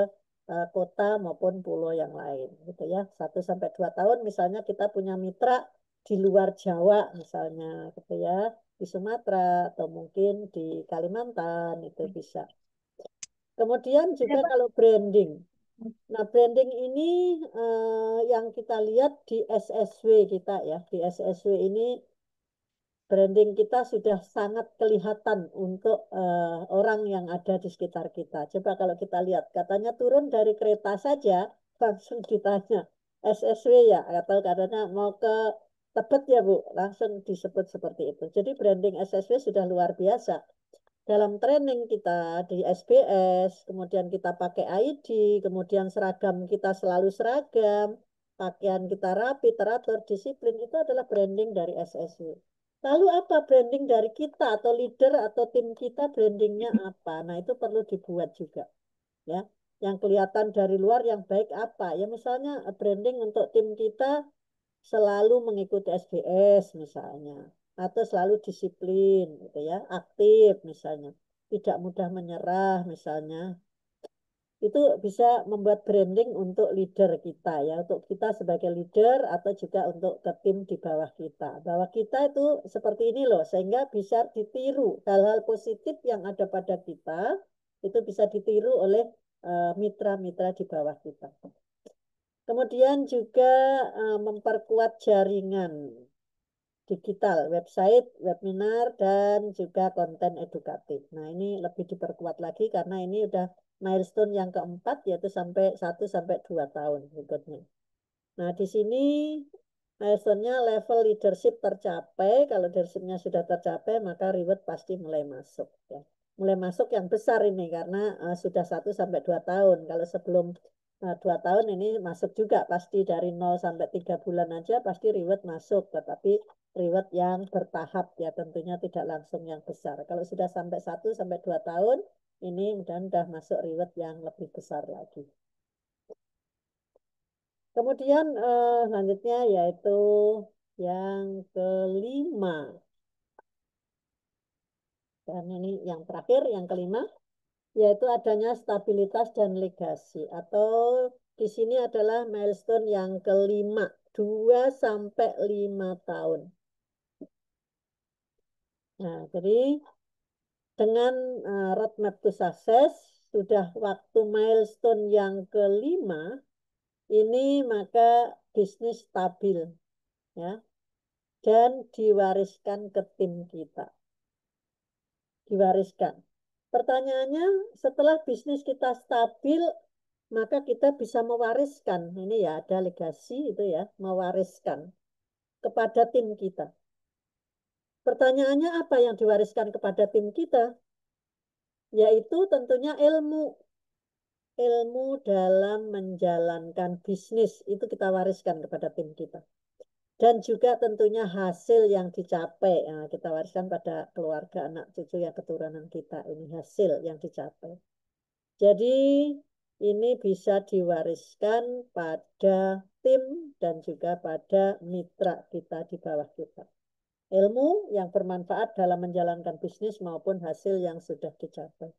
kota maupun pulau yang lain gitu ya. 1-2 tahun misalnya kita punya mitra di luar Jawa misalnya gitu ya, di Sumatera atau mungkin di Kalimantan itu bisa. Kemudian juga kalau branding. Nah, branding ini yang kita lihat di SSW kita ya. Di SSW ini branding kita sudah sangat kelihatan untuk orang yang ada di sekitar kita. Coba kalau kita lihat, katanya turun dari kereta saja, langsung ditanya, SSW ya, atau katanya mau ke Tebet ya Bu, langsung disebut seperti itu. Jadi branding SSW sudah luar biasa. Dalam training kita di SBS, kemudian kita pakai ID, kemudian seragam kita selalu seragam, pakaian kita rapi, teratur, disiplin, itu adalah branding dari SSW. Lalu apa branding dari kita atau leader atau tim kita, brandingnya apa? Nah, itu perlu dibuat juga. Ya, yang kelihatan dari luar yang baik apa? Ya, misalnya branding untuk tim kita selalu mengikuti SBS misalnya, atau selalu disiplin gitu ya, aktif misalnya, tidak mudah menyerah misalnya. Itu bisa membuat branding untuk leader kita ya, untuk kita sebagai leader atau juga untuk ke tim di bawah kita. Bahwa kita itu seperti ini loh, sehingga bisa ditiru hal-hal positif yang ada pada kita, itu bisa ditiru oleh mitra-mitra di bawah kita. Kemudian juga memperkuat jaringan digital, website, webinar, dan juga konten edukatif. Nah, ini lebih diperkuat lagi karena ini udah milestone yang keempat, yaitu sampai 1 sampai 2 tahun berikutnya. Nah, di sini milestone-nya level leadership tercapai. Kalau leadership-nya sudah tercapai, maka reward pasti mulai masuk. Ya. Mulai masuk yang besar ini karena sudah 1 sampai 2 tahun. Kalau sebelum 2 tahun ini masuk juga pasti dari 0 sampai 3 bulan aja pasti reward masuk. Tetapi reward yang bertahap ya tentunya tidak langsung yang besar. Kalau sudah sampai 1 sampai 2 tahun, ini mudah masuk reward yang lebih besar lagi. Kemudian selanjutnya yaitu yang kelima. Dan ini yang terakhir, yang kelima, yaitu adanya stabilitas dan legasi. Atau di sini adalah milestone yang kelima, 2 sampai 5 tahun. Nah, jadi dengan roadmap to success, sudah waktu milestone yang kelima, ini maka bisnis stabil. Ya, dan diwariskan ke tim kita. Diwariskan. Pertanyaannya, setelah bisnis kita stabil, maka kita bisa mewariskan. Ini ya, ada legasi itu ya, mewariskan kepada tim kita. Pertanyaannya apa yang diwariskan kepada tim kita? Yaitu tentunya ilmu. Ilmu dalam menjalankan bisnis itu kita wariskan kepada tim kita. Dan juga tentunya hasil yang dicapai. Nah, kita wariskan pada keluarga, anak cucu ya keturunan kita. Ini hasil yang dicapai. Jadi ini bisa diwariskan pada tim dan juga pada mitra kita di bawah kita. Ilmu yang bermanfaat dalam menjalankan bisnis maupun hasil yang sudah dicapai.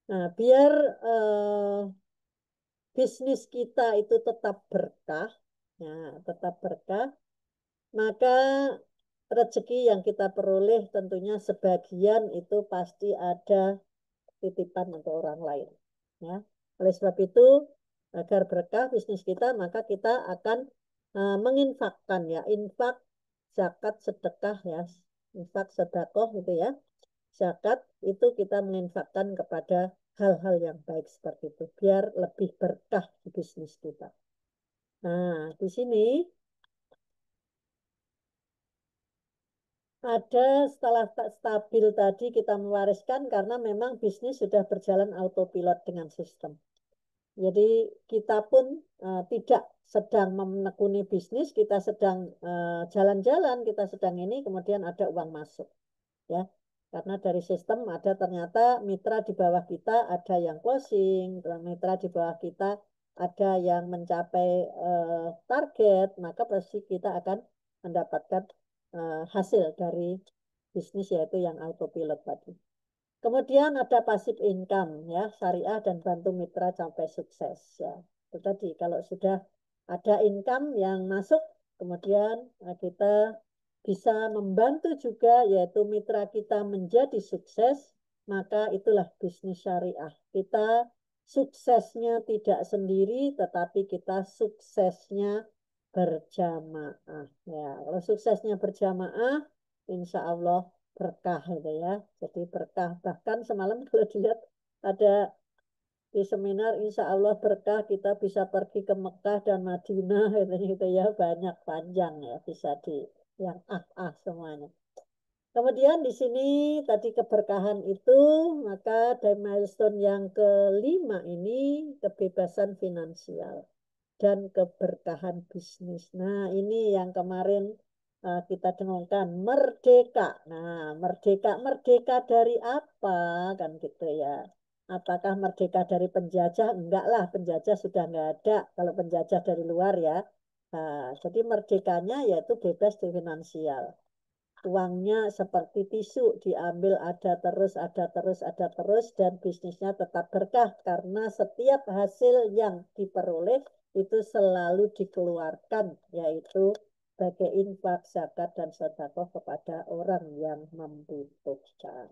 Nah, biar bisnis kita itu tetap berkah, ya, tetap berkah, maka rezeki yang kita peroleh tentunya sebagian itu pasti ada titipan untuk orang lain. Ya. Oleh sebab itu, agar berkah bisnis kita, maka kita akan menginfakkan ya, infak, zakat, sedekah ya, infak, sedekah gitu ya. Zakat itu kita menginfakkan kepada hal-hal yang baik seperti itu, biar lebih berkah di bisnis kita. Nah, di sini ada setelah stabil tadi kita mewariskan karena memang bisnis sudah berjalan autopilot dengan sistem. Jadi kita pun tidak sedang menekuni bisnis, kita sedang jalan-jalan, kita sedang ini, kemudian ada uang masuk. Ya, karena dari sistem ada ternyata mitra di bawah kita ada yang closing, mitra di bawah kita ada yang mencapai target, maka pasti kita akan mendapatkan hasil dari bisnis yaitu yang autopilot tadi. Kemudian ada passive income ya, syariah dan bantu mitra sampai sukses ya. Itu tadi kalau sudah ada income yang masuk, kemudian kita bisa membantu juga yaitu mitra kita menjadi sukses, maka itulah bisnis syariah. Kita suksesnya tidak sendiri, tetapi kita suksesnya berjamaah. Ya, kalau suksesnya berjamaah, insya Allah berkah itu ya. Jadi berkah. Bahkan semalam kalau dilihat ada di seminar, insya Allah berkah kita bisa pergi ke Mekah dan Madinah gitu ya, banyak panjang ya, bisa di yang semuanya. Kemudian di sini tadi keberkahan itu, maka dari milestone yang kelima ini kebebasan finansial dan keberkahan bisnis. Nah, ini yang kemarin kita dengungkan merdeka. Nah, merdeka dari apa kan gitu ya? Apakah merdeka dari penjajah? Enggak lah, penjajah sudah enggak ada. Kalau penjajah dari luar ya. Nah, jadi merdekanya yaitu bebas di finansial. Uangnya seperti tisu, diambil ada terus, dan bisnisnya tetap berkah karena setiap hasil yang diperoleh itu selalu dikeluarkan, yaitu sebagai infak, zakat, dan sedekah kepada orang yang membutuhkan.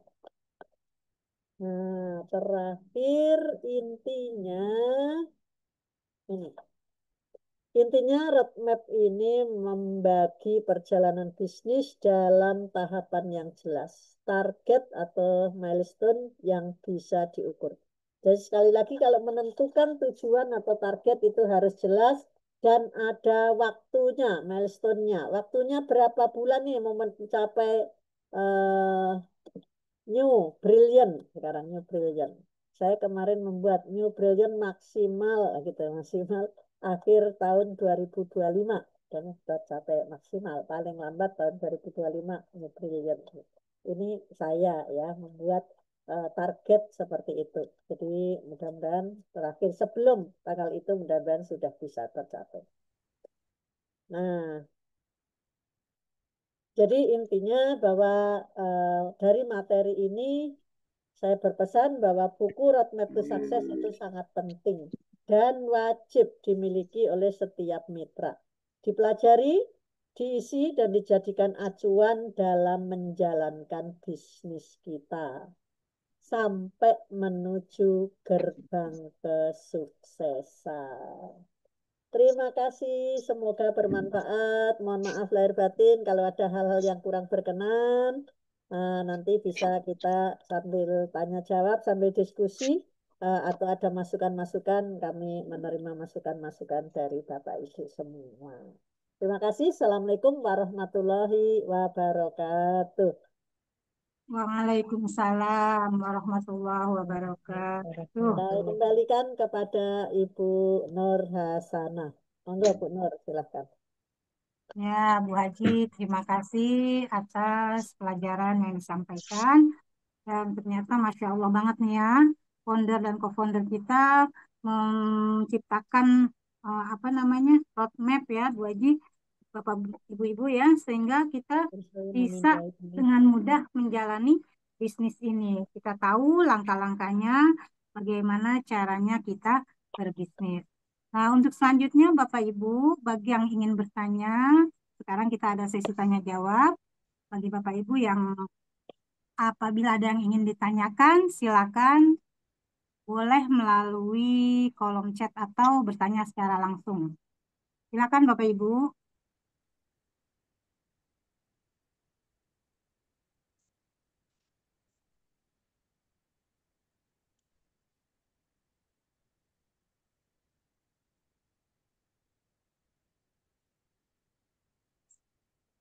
Nah, terakhir intinya ini. Intinya roadmap ini membagi perjalanan bisnis dalam tahapan yang jelas. Target atau milestone yang bisa diukur. Jadi sekali lagi kalau menentukan tujuan atau target itu harus jelas dan ada waktunya, milestone-nya. Waktunya berapa bulan nih mau mencapai eh, New Brilliant, sekarang New Brilliant. Saya kemarin membuat New Brilliant maksimal gitu, maksimal akhir tahun 2025 dan tercapai maksimal paling lambat tahun 2025 New Brilliant. Ini saya ya membuat target seperti itu. Jadi mudah-mudahan terakhir sebelum tanggal itu mudah-mudahan sudah bisa tercapai. Nah, jadi intinya bahwa dari materi ini saya berpesan bahwa buku Roadmap to Success itu sangat penting dan wajib dimiliki oleh setiap mitra. Dipelajari, diisi, dan dijadikan acuan dalam menjalankan bisnis kita sampai menuju gerbang kesuksesan. Terima kasih, semoga bermanfaat. Mohon maaf lahir batin kalau ada hal-hal yang kurang berkenan. Nanti bisa kita sambil tanya jawab, sambil diskusi, atau ada masukan-masukan, kami menerima masukan-masukan dari Bapak Ibu semua. Terima kasih. Assalamualaikum warahmatullahi wabarakatuh. Waalaikumsalam warahmatullahi wabarakatuh. Saya kembalikan kepada Ibu Nur Hasanah. Monggo Bu Nur, silahkan. Ya, Bu Haji, terima kasih atas pelajaran yang disampaikan. Dan ternyata Masya Allah banget nih ya, founder dan co-founder kita menciptakan apa namanya roadmap ya, Bu Haji, Bapak Ibu-ibu ya, sehingga kita Saya bisa meminta ini. dengan mudah menjalani bisnis ini. Kita tahu langkah-langkahnya, bagaimana caranya kita berbisnis. Nah, untuk selanjutnya Bapak Ibu, bagi yang ingin bertanya, sekarang kita ada sesi tanya jawab. Bagi Bapak Ibu yang apabila ada yang ingin ditanyakan, silakan boleh melalui kolom chat atau bertanya secara langsung. Silakan Bapak Ibu.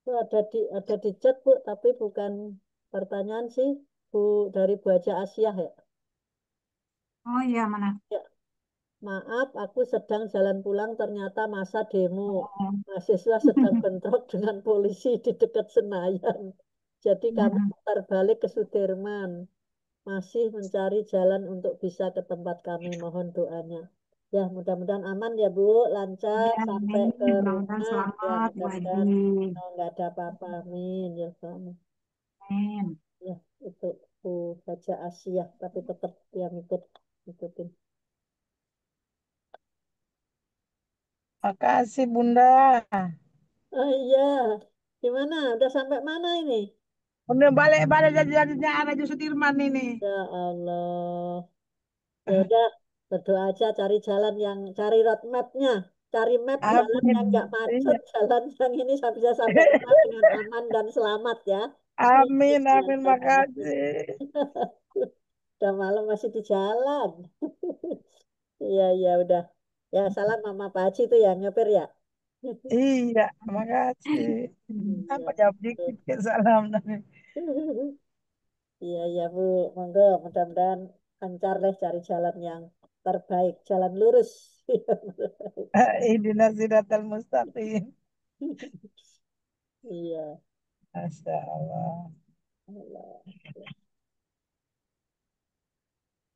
Itu ada di chat Bu, tapi bukan pertanyaan sih Bu, dari Bu Haja Asyah ya. Oh iya, mana? Ya, maaf, aku sedang jalan pulang ternyata masa demo. Oh, Mahasiswa sedang bentrok dengan polisi di dekat Senayan. Jadi kami putar balik ke Sudirman. Masih mencari jalan untuk bisa ke tempat kami. Mohon doanya. Ya, mudah-mudahan aman ya Bu, lancar iya, sampai amin. ke Mudah-mudahan rumah. Ya, selamat, Bu Haji. mudah-mudahan nggak ada apa-apa. Amin. Ya, amin. Amin. Ya, itu Bu Haja Asia, tapi tetap yang ikutin. Makasih Bunda. Oh iya, gimana? Udah sampai mana ini? Udah balik-balik jadi arah Sudirman ini. Ya Allah. Ya udah, Berdoa aja cari jalan yang cari roadmap-nya, cari map jalan yang nggak Amin. macet, Iya. jalan yang ini saya bisa sampai rumah dengan aman dan selamat ya. Amin, amin, Mantap, mantap. makasih. Udah malam masih di jalan. Iya, iya, udah. Ya, salam Mama Pak Haji itu ya, nyopir ya. Iya, makasih. Apa Iya. jawab dikit ke salam tadi. Iya, iya, Bu. Monggo, mudah-mudahan lancar deh cari jalan yang terbaik, jalan lurus. Ini siratal mustaqim. Iya. Masya Allah. Allah.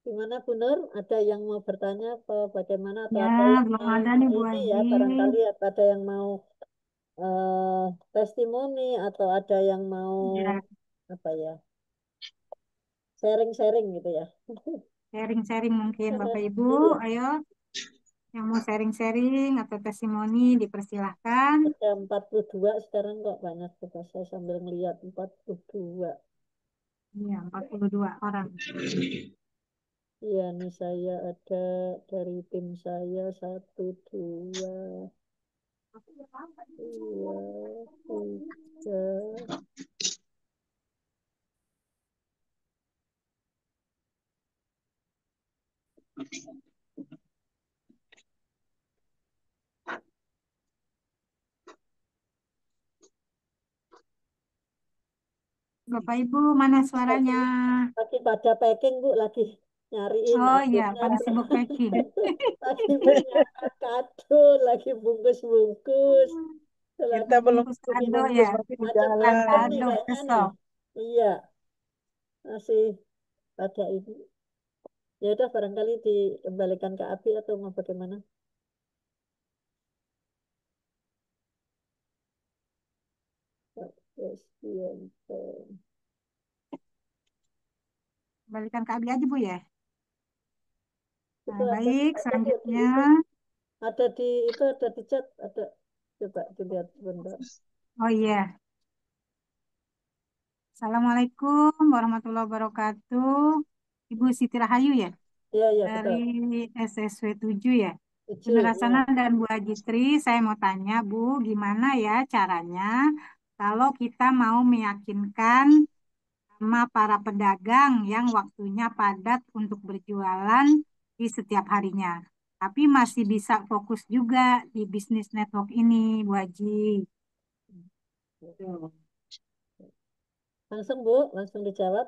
Gimana Bu Nur? Ada yang mau bertanya apa bagaimana atau Ya, ada yang belum mau ada nih Bu ini ya Haji. barangkali ada yang mau testimoni atau ada yang mau Ya, apa ya sharing-sharing gitu ya. sharing-sharing mungkin Bapak Ibu. Iya, Ayo, yang mau sharing-sharing atau testimoni dipersilahkan. ada 42 sekarang kok banyak juga saya sambil melihat 42. Iya, 42 orang. Iya nih saya ada dari tim saya satu dua dua tiga. Bapak Ibu, mana Lagi, suaranya? lagi pada packing Bu, lagi nyariin Oh iya, akhirnya pada sibuk packing. lagi menyiapkan kado, lagi bungkus-bungkus, Kita lagi belum Bungkus cukup kado bungkus ya. masih di macam-macam nih Kado jalan. kayaknya nih. besok. Iya, masih pada ini. Ya udah barangkali dikembalikan ke Abi atau mau bagaimana? Yes, iya, Balikan ke Abi aja Bu ya. itu Nah, baik, ada Bu di selanjutnya. itu, ada di itu ada di chat, ada coba dilihat sebentar. Oh iya, Assalamualaikum warahmatullahi wabarakatuh. Ibu Siti Rahayu ya, Iya, iya dari betul. SSW 7 ya. Bu 7 Nurasana ya. dan Bu Ajitri, saya mau tanya Bu, gimana ya caranya kalau kita mau meyakinkan sama para pedagang yang waktunya padat untuk berjualan di setiap harinya. Tapi masih bisa fokus juga di bisnis network ini, Bu Haji. Tuh. Langsung Bu, langsung dijawab.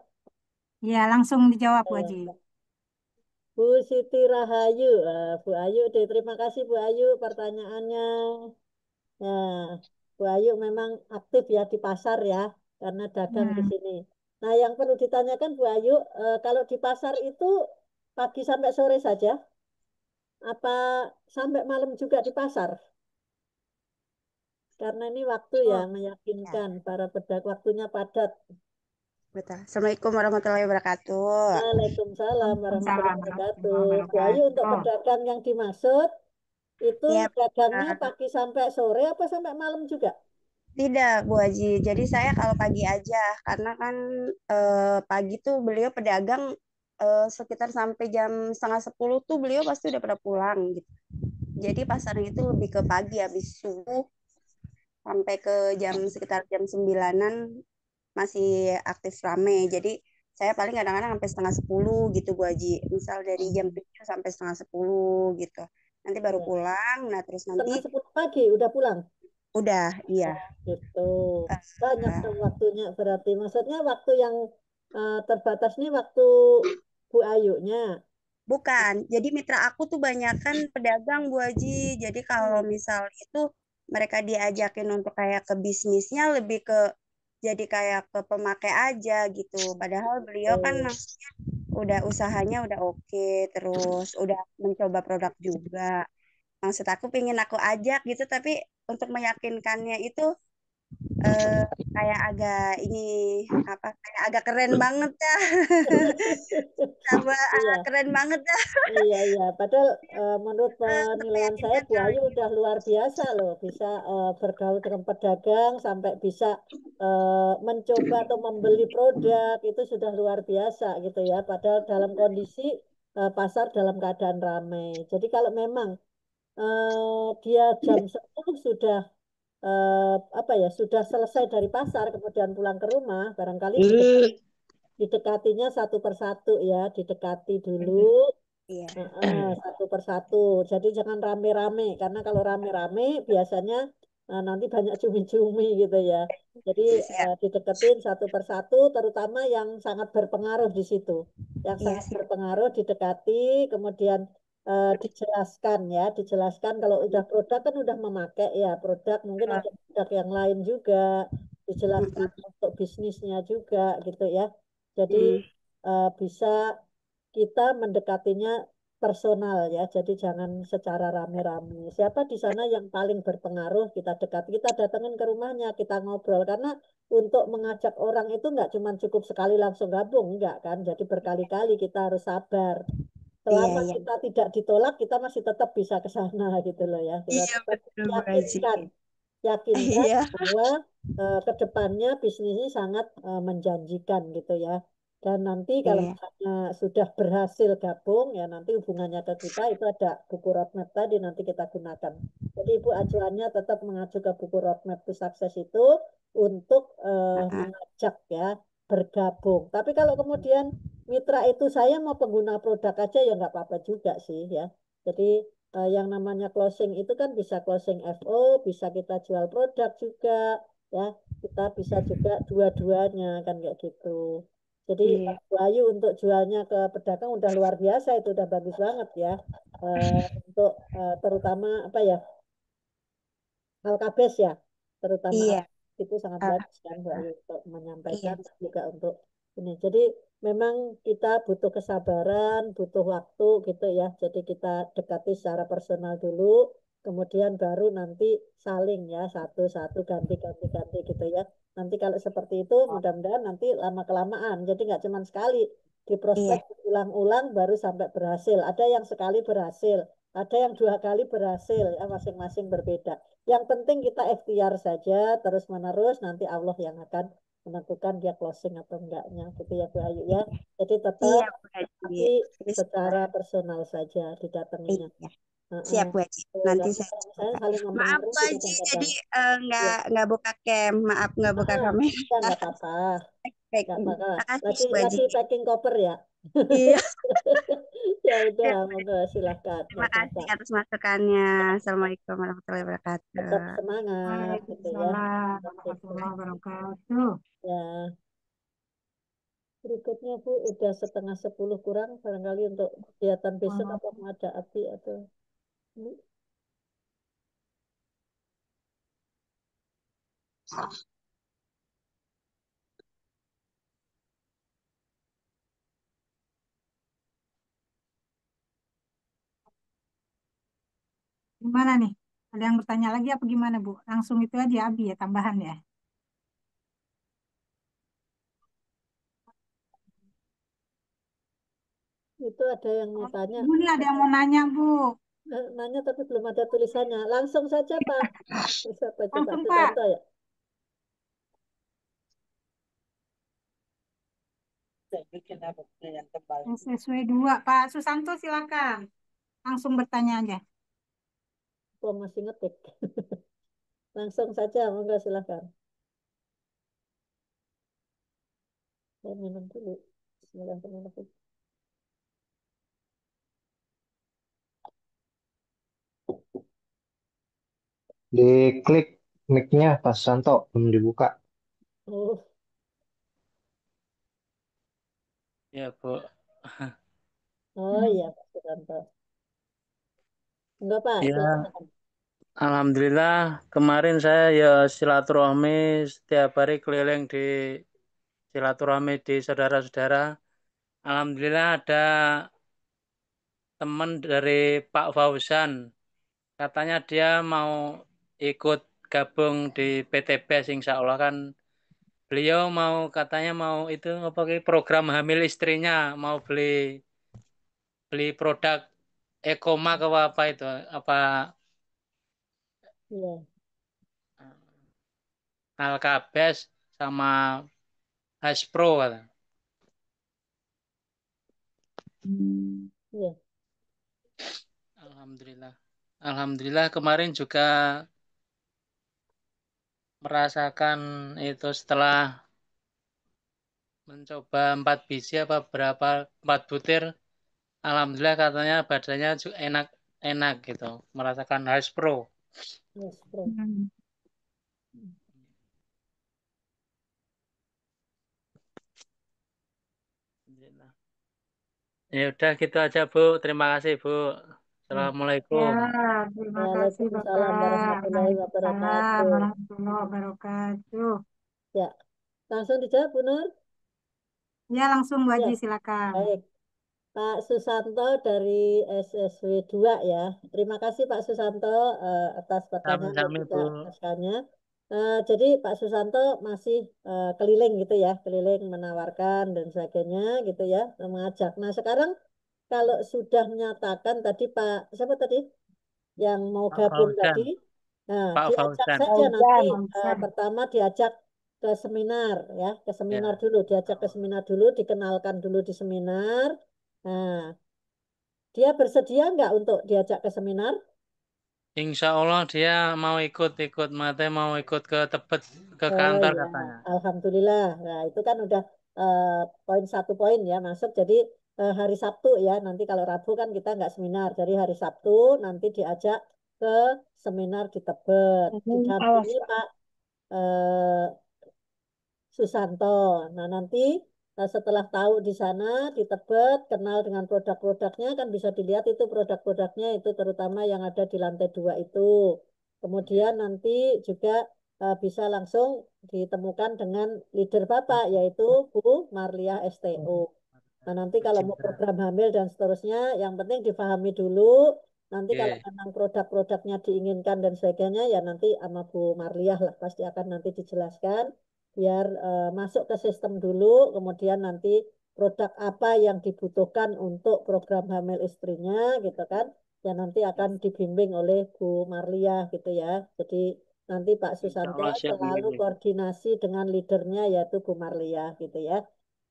Ya, langsung dijawab, Bu Haji. Ya. Bu Siti Rahayu, Bu Ayu deh. Terima kasih Bu Ayu pertanyaannya. Nah, Bu Ayu memang aktif ya di pasar ya, karena dagang di Hmm. sini. Nah, yang perlu ditanyakan Bu Ayu, kalau di pasar itu pagi sampai sore saja, apa sampai malam juga di pasar? Karena ini waktu Oh, yang ya, meyakinkan para pedagang waktunya padat. betul. Assalamualaikum warahmatullahi wabarakatuh. Waalaikumsalam warahmatullahi Waalaikumsalam wabarakatuh. warahmatullahi Bu Ayu untuk wabarakatuh. pedagang yang dimaksud itu Ya, dagangnya eh, pagi sampai sore apa sampai malam juga? tidak, Bu Haji. Jadi saya kalau pagi aja, karena kan pagi tuh beliau pedagang sekitar sampai jam setengah 10 tuh beliau pasti udah pada pulang gitu. Jadi pasarnya itu lebih ke pagi habis subuh sampai ke jam sekitar jam 9-an masih aktif rame. Jadi saya paling kadang-kadang sampai setengah 10 gitu Bu Haji. Misal dari jam 7 sampai setengah 10 gitu. Nanti baru Ya. pulang. Nah terus nanti Setengah 10 pagi udah pulang. udah, iya. Gitu. Banyak dong waktunya berarti. Maksudnya waktu yang terbatas nih waktu Bu Ayunya. Bukan. Jadi mitra aku tuh banyak kan pedagang Bu Haji. Jadi kalau Hmm. misal itu mereka diajakin untuk kayak ke bisnisnya lebih ke jadi kayak ke pemakai aja gitu. Padahal beliau kan Oh. maksudnya udah usahanya udah oke, terus udah mencoba produk juga. Maksud aku pengen aku ajak gitu, tapi untuk meyakinkannya itu eh, kayak agak ini apa kayak agak keren banget ya. Tambah Iya. keren banget dah Iya, iya. Padahal menurut untuk penilaian saya meyakinkan Bu hal Ayu ini. udah luar biasa loh. Bisa bergaul dengan pedagang sampai bisa mencoba atau membeli produk itu sudah luar biasa gitu ya. Padahal dalam kondisi pasar dalam keadaan ramai. Jadi kalau memang dia jam 10 sudah apa ya sudah selesai dari pasar kemudian pulang ke rumah, barangkali didekatinya satu persatu ya, didekati dulu. Iya. Satu persatu. Jadi jangan rame-rame karena kalau rame-rame biasanya nanti banyak cumi-cumi gitu ya. Jadi Siap. dideketin satu persatu, terutama yang sangat berpengaruh di situ. Yang Iya, sangat siap. berpengaruh didekati, kemudian dijelaskan ya, dijelaskan kalau udah produk kan udah memakai ya produk, mungkin ada produk yang lain juga, dijelaskan untuk bisnisnya juga gitu ya. Jadi bisa kita mendekatinya personal ya, jadi jangan secara rame-rame. Siapa di sana yang paling berpengaruh kita dekat, kita datengin ke rumahnya, kita ngobrol. Karena untuk mengajak orang itu nggak cuma cukup sekali langsung gabung, enggak kan? Jadi berkali-kali kita harus sabar. Iya, Selama iya. kita tidak ditolak, kita masih tetap bisa ke sana gitu loh ya. Kita Iya, tetap betul, Bu Haji. yakinkan Iya. bahwa ke depannya bisnis ini sangat menjanjikan gitu ya. Dan nanti kalau Iya. misalnya sudah berhasil gabung ya nanti hubungannya ke kita itu ada buku roadmap tadi nanti kita gunakan. Jadi Ibu acuannya tetap mengacu ke buku roadmap to sukses itu untuk mengajak ya bergabung. Tapi kalau kemudian mitra itu saya mau pengguna produk aja ya nggak apa-apa juga sih ya. Jadi yang namanya closing itu kan bisa closing FO, bisa kita jual produk juga, ya. Kita bisa juga dua-duanya kan kayak gitu. Jadi Iya. Pak Ayu untuk jualnya ke pedagang udah luar biasa itu udah bagus banget ya. Untuk terutama apa ya Alkabes ya, terutama Iya. Alkabes itu sangat bagus kan Mbak Alhamdulillah. Ayu untuk Iya. menyampaikan juga untuk ini. Jadi memang kita butuh kesabaran, butuh waktu gitu ya. Jadi kita dekati secara personal dulu, kemudian baru nanti saling ya satu-satu ganti-ganti gitu ya. Nanti kalau seperti itu mudah-mudahan nanti lama kelamaan. Jadi nggak cuma sekali di prospek Iya. ulang-ulang baru sampai berhasil. Ada yang sekali berhasil, ada yang dua kali berhasil, ya masing-masing berbeda. Yang penting kita ikhtiar saja terus-menerus, nanti Allah yang akan menentukan dia closing atau enggaknya, gitu ya Bu Ayu ya. Jadi tetap Iya, Bu Haji. tapi Terus, secara personal saja didatanginya. iya. Heeh. Siap, Bu Haji. Tuh, Nanti karena saya kalau misalnya coba. saling Maaf, mempengaruhi Bu Haji. Jadi kadang-kadang. Ya, nggak buka cam. Maaf, nggak buka ya kamera. nggak apa-apa, Baik. nggak apa-apa. Makasih, Lagi Bu Haji. lagi packing koper ya. Iya. Ya udah, Siap, Bu monggo Haji. silahkan, Terima nggak kasih apa-apa. atas masukannya. Assalamualaikum warahmatullahi wabarakatuh. Tetap semangat gitu ya. Waalaikumsalam Gitu. warahmatullahi wabarakatuh. Ya. Berikutnya Bu, udah setengah 10 kurang barangkali untuk kegiatan besok apa mau ada api atau Bu? Gimana nih? Ada yang bertanya lagi apa gimana, Bu? Langsung itu aja, Abi ya, tambahan ya. Itu ada yang mau tanya, Bu, nih ada yang mau nanya, Bu. nanya tapi belum ada tulisannya. Langsung saja Pak. Siapa itu Pak Langsung, Pak. Susanto ya? Saya bikin apa yang tebal. SSW 2, Pak Susanto silakan. Langsung bertanya aja. Oh, masih ngetik. Langsung saja, monggo silakan. Saya minum dulu. Bismillahirrahmanirrahim. Diklik mic-nya Pak Santo, belum dibuka. Oh, Ya, Bu. oh iya Pak Susanto. Enggak Pak, Ya, silakan. alhamdulillah kemarin saya ya silaturahmi setiap hari keliling di silaturahmi di saudara-saudara. Alhamdulillah ada teman dari Pak Fauzan. Katanya dia mau ikut gabung di PT BES, insya Allah kan beliau mau katanya mau itu apa program hamil istrinya mau beli beli produk Ekoma ke apa itu apa Iya. Alkabes sama Haspro kata. Iya. Alhamdulillah. Alhamdulillah kemarin juga merasakan itu setelah mencoba 4 biji apa berapa 4 butir. Alhamdulillah katanya badannya juga enak gitu. Merasakan Hash Pro. Yes, Bro. Hmm. Alhamdulillah. Ya udah gitu aja Bu. Terima kasih Bu. Ya. Assalamualaikum. Ya, terima kasih Waalaikumsalam Bapak. warahmatullahi Waalaikumsalam wabarakatuh. warahmatullahi wabarakatuh. Ya, langsung dijawab, Bu Nur. Ya, langsung Bu Ya, Haji silakan. baik. Pak Susanto dari SSW 2 ya. Terima kasih Pak Susanto atas pertanyaan dan Sami-sami juga Bu. naskahnya. Jadi Pak Susanto masih keliling gitu ya, keliling menawarkan dan sebagainya gitu ya, mengajak. Nah sekarang kalau sudah menyatakan tadi Pak, siapa tadi yang mau Pak gabung tadi, Fauzan. nah Pak diajak Fauzan. saja nanti Fauzan. pertama diajak ke seminar ya, ke seminar Ya. dulu, diajak ke seminar dulu, dikenalkan dulu di seminar. Nah, dia bersedia nggak untuk diajak ke seminar? Insya Allah dia mau ikut mate mau ikut ke Tebet ke Oh kantor ya, katanya. Alhamdulillah. Nah, itu kan udah eh, poin satu poin ya masuk. Jadi hari Sabtu ya, nanti kalau Rabu kan kita nggak seminar. Jadi hari Sabtu nanti diajak ke seminar di Tebet. Awas, Didampingi Pak. Pak eh, Susanto. Nah, nanti setelah tahu di sana, di Tebet, kenal dengan produk-produknya, kan bisa dilihat itu produk-produknya itu terutama yang ada di lantai 2 itu. Kemudian Ya. nanti juga bisa langsung ditemukan dengan leader Bapak, yaitu Bu Marliah STO. Nah, nanti Bu kalau mau Cindra. program hamil dan seterusnya, yang penting difahami dulu. Nanti kalau Oke. memang produk-produknya diinginkan dan sebagainya, ya nanti sama Bu Marliah lah pasti akan nanti dijelaskan biar masuk ke sistem dulu, kemudian nanti produk apa yang dibutuhkan untuk program hamil istrinya gitu kan, ya nanti akan dibimbing oleh Bu Marlia gitu ya. Jadi nanti Pak Insya Susanto Allah siap selalu mengerti. koordinasi dengan leadernya yaitu Bu Marlia gitu ya.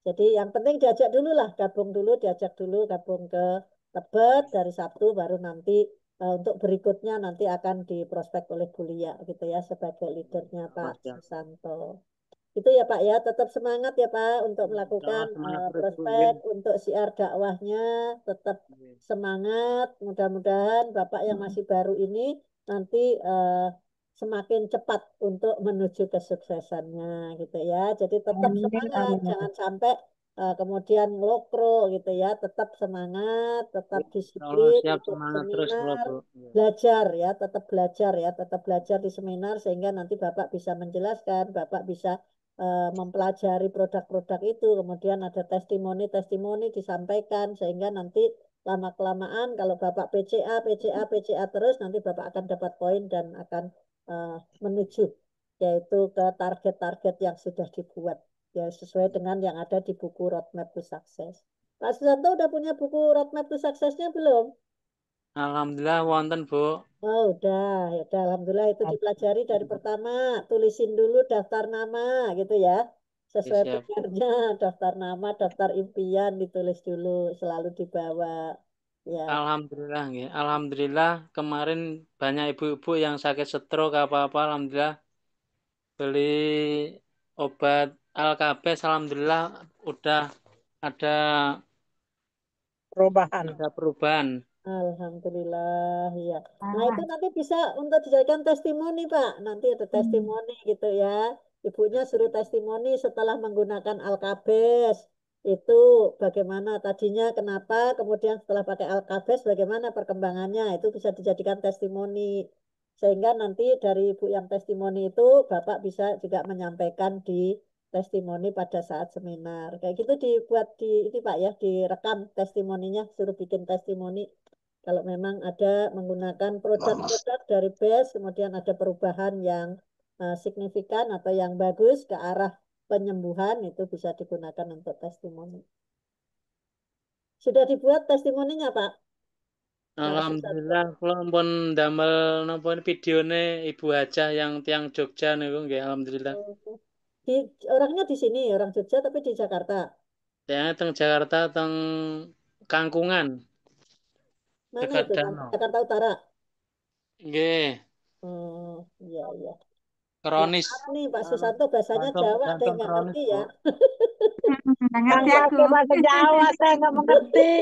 Jadi yang penting diajak dulu lah, gabung dulu, diajak dulu gabung ke Tebet dari Sabtu baru nanti untuk berikutnya nanti akan diprospek oleh Bu Lia gitu ya sebagai leadernya Insya Pak Allah siap. Susanto. Itu ya Pak ya, tetap semangat ya Pak untuk Insya melakukan Allah semangat terus Bu. prospek untuk siar dakwahnya, tetap semangat. Mudah-mudahan Bapak yang masih baru ini nanti semakin cepat untuk menuju kesuksesannya gitu ya. Jadi tetap Amin, semangat, amin. jangan sampai kemudian ngelokro gitu ya. Tetap semangat, tetap Insya Allah disiplin, siap ikut semangat terus seminar, Bu. belajar ya, tetap belajar di seminar sehingga nanti Bapak bisa menjelaskan, Bapak bisa mempelajari produk-produk itu, kemudian ada testimoni-testimoni disampaikan sehingga nanti lama-kelamaan kalau Bapak PCA terus nanti Bapak akan dapat poin dan akan menuju yaitu ke target-target yang sudah dibuat ya sesuai dengan yang ada di buku Roadmap to Success. Pak Susanto udah punya buku Roadmap to Success-nya belum? Alhamdulillah wonten Bu. Oh, udah, ya udah. Alhamdulillah itu dipelajari dari pertama. Tulisin dulu daftar nama gitu ya. Oke, Sesuai siap. PR-nya, daftar nama, daftar impian ditulis dulu, selalu dibawa. Ya, Alhamdulillah nggih. Alhamdulillah kemarin banyak ibu-ibu yang sakit stroke apa-apa alhamdulillah beli obat Alkabes alhamdulillah udah ada Perubahan. ada perubahan. Alhamdulillah, ya. Nah, itu Ah, nanti bisa untuk dijadikan testimoni, Pak. Nanti ada hmm. testimoni gitu ya. Ibunya suruh testimoni setelah menggunakan Alkabes. Itu bagaimana tadinya, kenapa, kemudian setelah pakai Alkabes, bagaimana perkembangannya. Itu bisa dijadikan testimoni. Sehingga nanti dari ibu yang testimoni itu, Bapak bisa juga menyampaikan di testimoni pada saat seminar. Kayak gitu dibuat di ini Pak ya, direkam testimoninya, suruh bikin testimoni. Kalau memang ada menggunakan produk-produk dari BES, kemudian ada perubahan yang signifikan atau yang bagus ke arah penyembuhan, itu bisa digunakan untuk testimoni. Sudah dibuat testimoninya, Pak? Pak Susanto. Alhamdulillah kula ampun damel napa videone Ibu Hajah yang tiang Jogja niku nggih alhamdulillah. Oh, di, orangnya di sini, orang Jogja tapi di Jakarta. Ya teng Jakarta teng Kangkungan. Mana dekat itu? danau. Jakarta Utara. Nggih, Oh, iya, iya. Ya, kronis. maaf nih Pak Susanto, bahasanya Jantung, Jawa, saya jantung nggak kronis, ngerti Bu. ya. Nggak Yang ngerti aku. pakai bahasa Jawa saya nggak mengerti.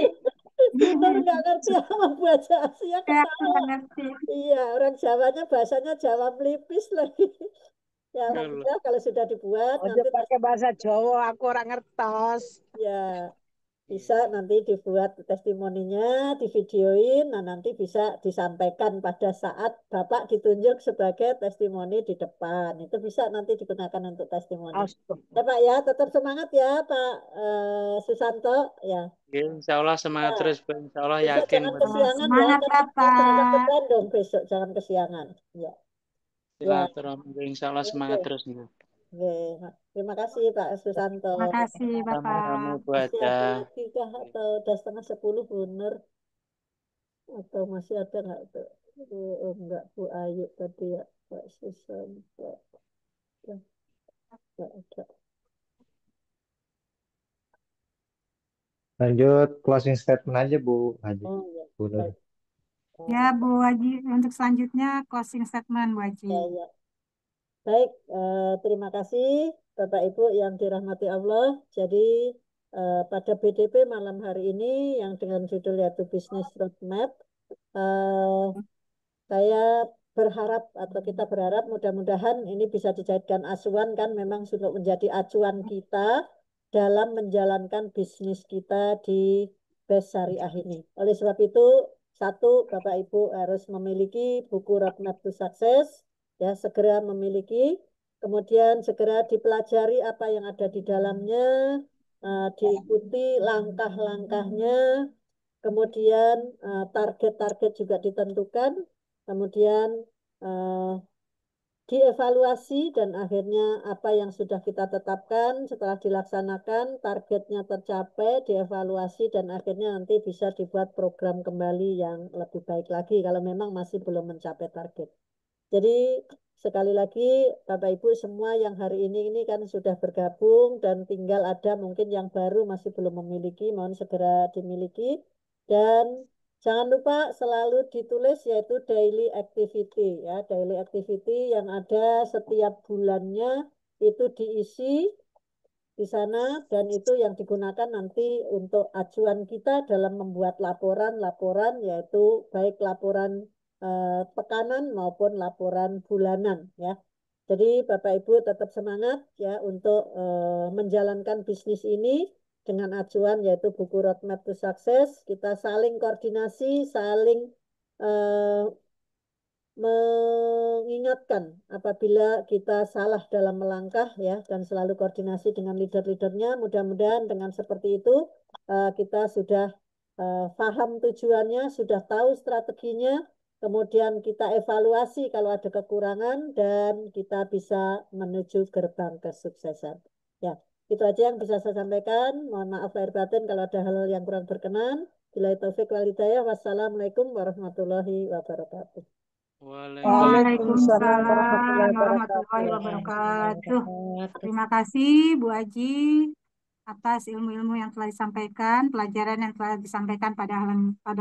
Bener nggak ngerti sama bahasa Asia Ya, aku ketawa. nggak ngerti. Iya, orang Jawanya bahasanya Jawa melipis lagi. Ya, Betul. alhamdulillah kalau sudah dibuat Oh, dia nanti pakai bahasa Jawa, aku orang ngertos. ya bisa nanti dibuat testimoninya, divideoin, nah nanti bisa disampaikan pada saat Bapak ditunjuk sebagai testimoni di depan. Itu bisa nanti digunakan untuk testimoni. Ya Astagfirullah. Pak ya, tetap semangat ya Pak Susanto ya. Oke, insya Allah semangat Ya, terus, Bu. Insya Allah besok yakin jangan betul. kesiangan ya, Semangat kan berangkat ke Bapak. Bandung besok jangan kesiangan. Ya, ya. Silaturahmi, insya Allah semangat Oke. terus. Bu. Oke. Terima kasih Pak Susanto. Terima kasih Sama-sama Bapak. Bu Masih Aja. ada lagi kah atau udah 9:30 bener? Atau masih ada nggak tuh? Oh, enggak Bu Ayu tadi ya Pak Susanto. Ya, nggak ada. Lanjut closing statement aja Bu Haji. Oh ya, Bu Nur. baik. Ya Bu Haji, untuk selanjutnya closing statement Bu Haji. Ya, ya. Baik, terima kasih Bapak Ibu yang dirahmati Allah. Jadi pada BDP malam hari ini yang dengan judul yaitu Business Roadmap, eh, saya berharap atau kita berharap mudah-mudahan ini bisa dijadikan acuan kan memang sudah menjadi acuan kita dalam menjalankan bisnis kita di BES Syariah ini. Oleh sebab itu, satu, Bapak Ibu harus memiliki buku Roadmap to Success, ya segera memiliki, kemudian segera dipelajari apa yang ada di dalamnya, diikuti langkah-langkahnya, kemudian target-target juga ditentukan, kemudian eh, dievaluasi dan akhirnya apa yang sudah kita tetapkan setelah dilaksanakan, targetnya tercapai, dievaluasi dan akhirnya nanti bisa dibuat program kembali yang lebih baik lagi kalau memang masih belum mencapai target. Jadi sekali lagi Bapak Ibu semua yang hari ini kan sudah bergabung dan tinggal ada mungkin yang baru masih belum memiliki, mohon segera dimiliki. Dan jangan lupa selalu ditulis yaitu daily activity ya, daily activity yang ada setiap bulannya itu diisi di sana dan itu yang digunakan nanti untuk acuan kita dalam membuat laporan-laporan yaitu baik laporan tekanan maupun laporan bulanan ya. Jadi Bapak Ibu tetap semangat ya untuk menjalankan bisnis ini dengan acuan yaitu buku Roadmap to Success. Kita saling koordinasi, saling mengingatkan apabila kita salah dalam melangkah ya dan selalu koordinasi dengan leader-leadernya. Mudah-mudahan dengan seperti itu kita sudah paham tujuannya, sudah tahu strateginya, kemudian kita evaluasi kalau ada kekurangan dan kita bisa menuju gerbang kesuksesan. Ya, itu aja yang bisa saya sampaikan. Mohon maaf lahir batin kalau ada hal-hal yang kurang berkenan. Bila taufik wal hidayah. Wassalamualaikum warahmatullahi wabarakatuh. Waalaikumsalam Warahmatullahi warahmatullahi wabarakatuh. Terima kasih Bu Aji atas ilmu-ilmu yang telah disampaikan, pelajaran yang telah disampaikan pada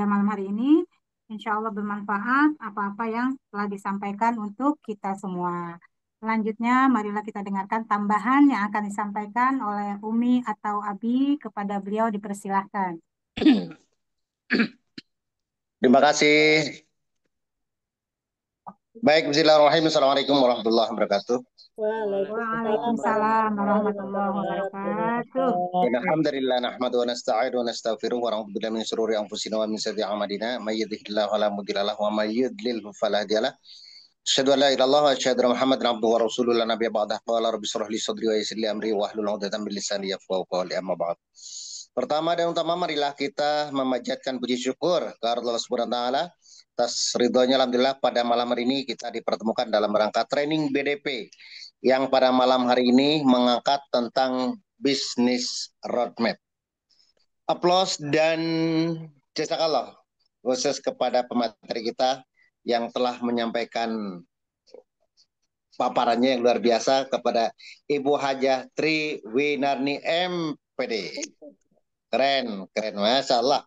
malam hari ini. Insya Allah bermanfaat apa-apa yang telah disampaikan untuk kita semua. Selanjutnya, marilah kita dengarkan tambahan yang akan disampaikan oleh Umi atau Abi. Kepada beliau dipersilahkan. Terima kasih. Baik, bismillahirrahmanirrahim. Assalamualaikum warahmatullahi wabarakatuh. Waalaikumsalam warahmatullahi wabarakatuh. Alhamdulillah nahmadu wa nasta'inu wa nastaghfiruh wa na'udzu billahi min shururi anfusina wa min sayyiati a'malina may yahdihillahu fala mudilla lahu wa may yudlil fala hadiya lahu. Asyhadu an la ilaha illallah wa asyhadu anna Muhammadan abduhu wa rasuluhu la nabiyya ba'dah. Qala rabbi shrah li sadri wa yassir li amri wa hlul 'uqdatam min lisani yafqahu qawli amma ba'd. Pertama dan utama marilah kita memanjatkan puji syukur kepada Allah Subhanahu wa taala atas ridhonya alhamdulillah pada malam hari ini kita dipertemukan dalam rangka training BDP yang pada malam hari ini mengangkat tentang bisnis roadmap. Aplaus dan jazakallah khusus kepada pemateri kita yang telah menyampaikan paparannya yang luar biasa kepada Ibu Hajah Tri Winarni MPD. Keren, Masya Allah.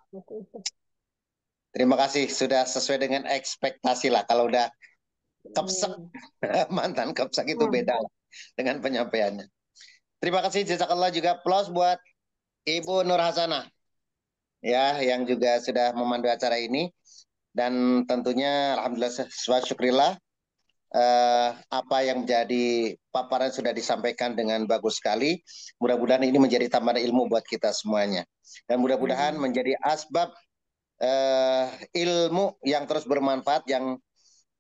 Terima kasih sudah sesuai dengan ekspektasi lah. Kalau udah kepsek, mantan kepsek itu beda lah dengan penyampaiannya. Terima kasih jazakallah, juga plus buat Ibu Nur Hasanah ya yang juga sudah memandu acara ini, dan tentunya alhamdulillah syukurillah apa yang menjadi paparan sudah disampaikan dengan bagus sekali. Mudah-mudahan ini menjadi tambahan ilmu buat kita semuanya, dan mudah-mudahan menjadi asbab ilmu yang terus bermanfaat, yang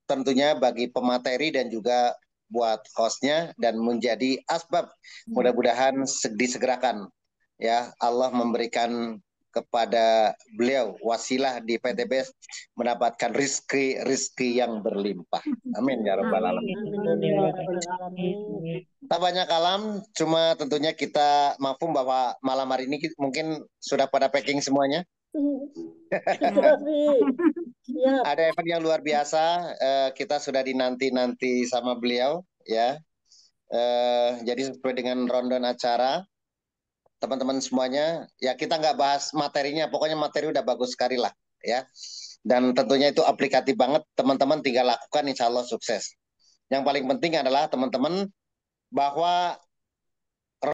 tentunya bagi pemateri dan juga buat hostnya, dan menjadi asbab mudah-mudahan disegerakan ya Allah memberikan kepada beliau wasilah di PTBS mendapatkan rizki yang berlimpah. Amin ya rabbal alamin. Tak banyak kalam, cuma tentunya kita mafhum bahwa malam hari ini mungkin sudah pada packing semuanya. Ada event yang luar biasa, kita sudah dinanti-nanti sama beliau ya. Jadi sesuai dengan rundown acara, teman-teman semuanya ya, kita nggak bahas materinya, pokoknya materi udah bagus sekali lah ya. Dan tentunya itu aplikatif banget, teman-teman tinggal lakukan, insya Allah sukses. Yang paling penting adalah teman-teman bahwa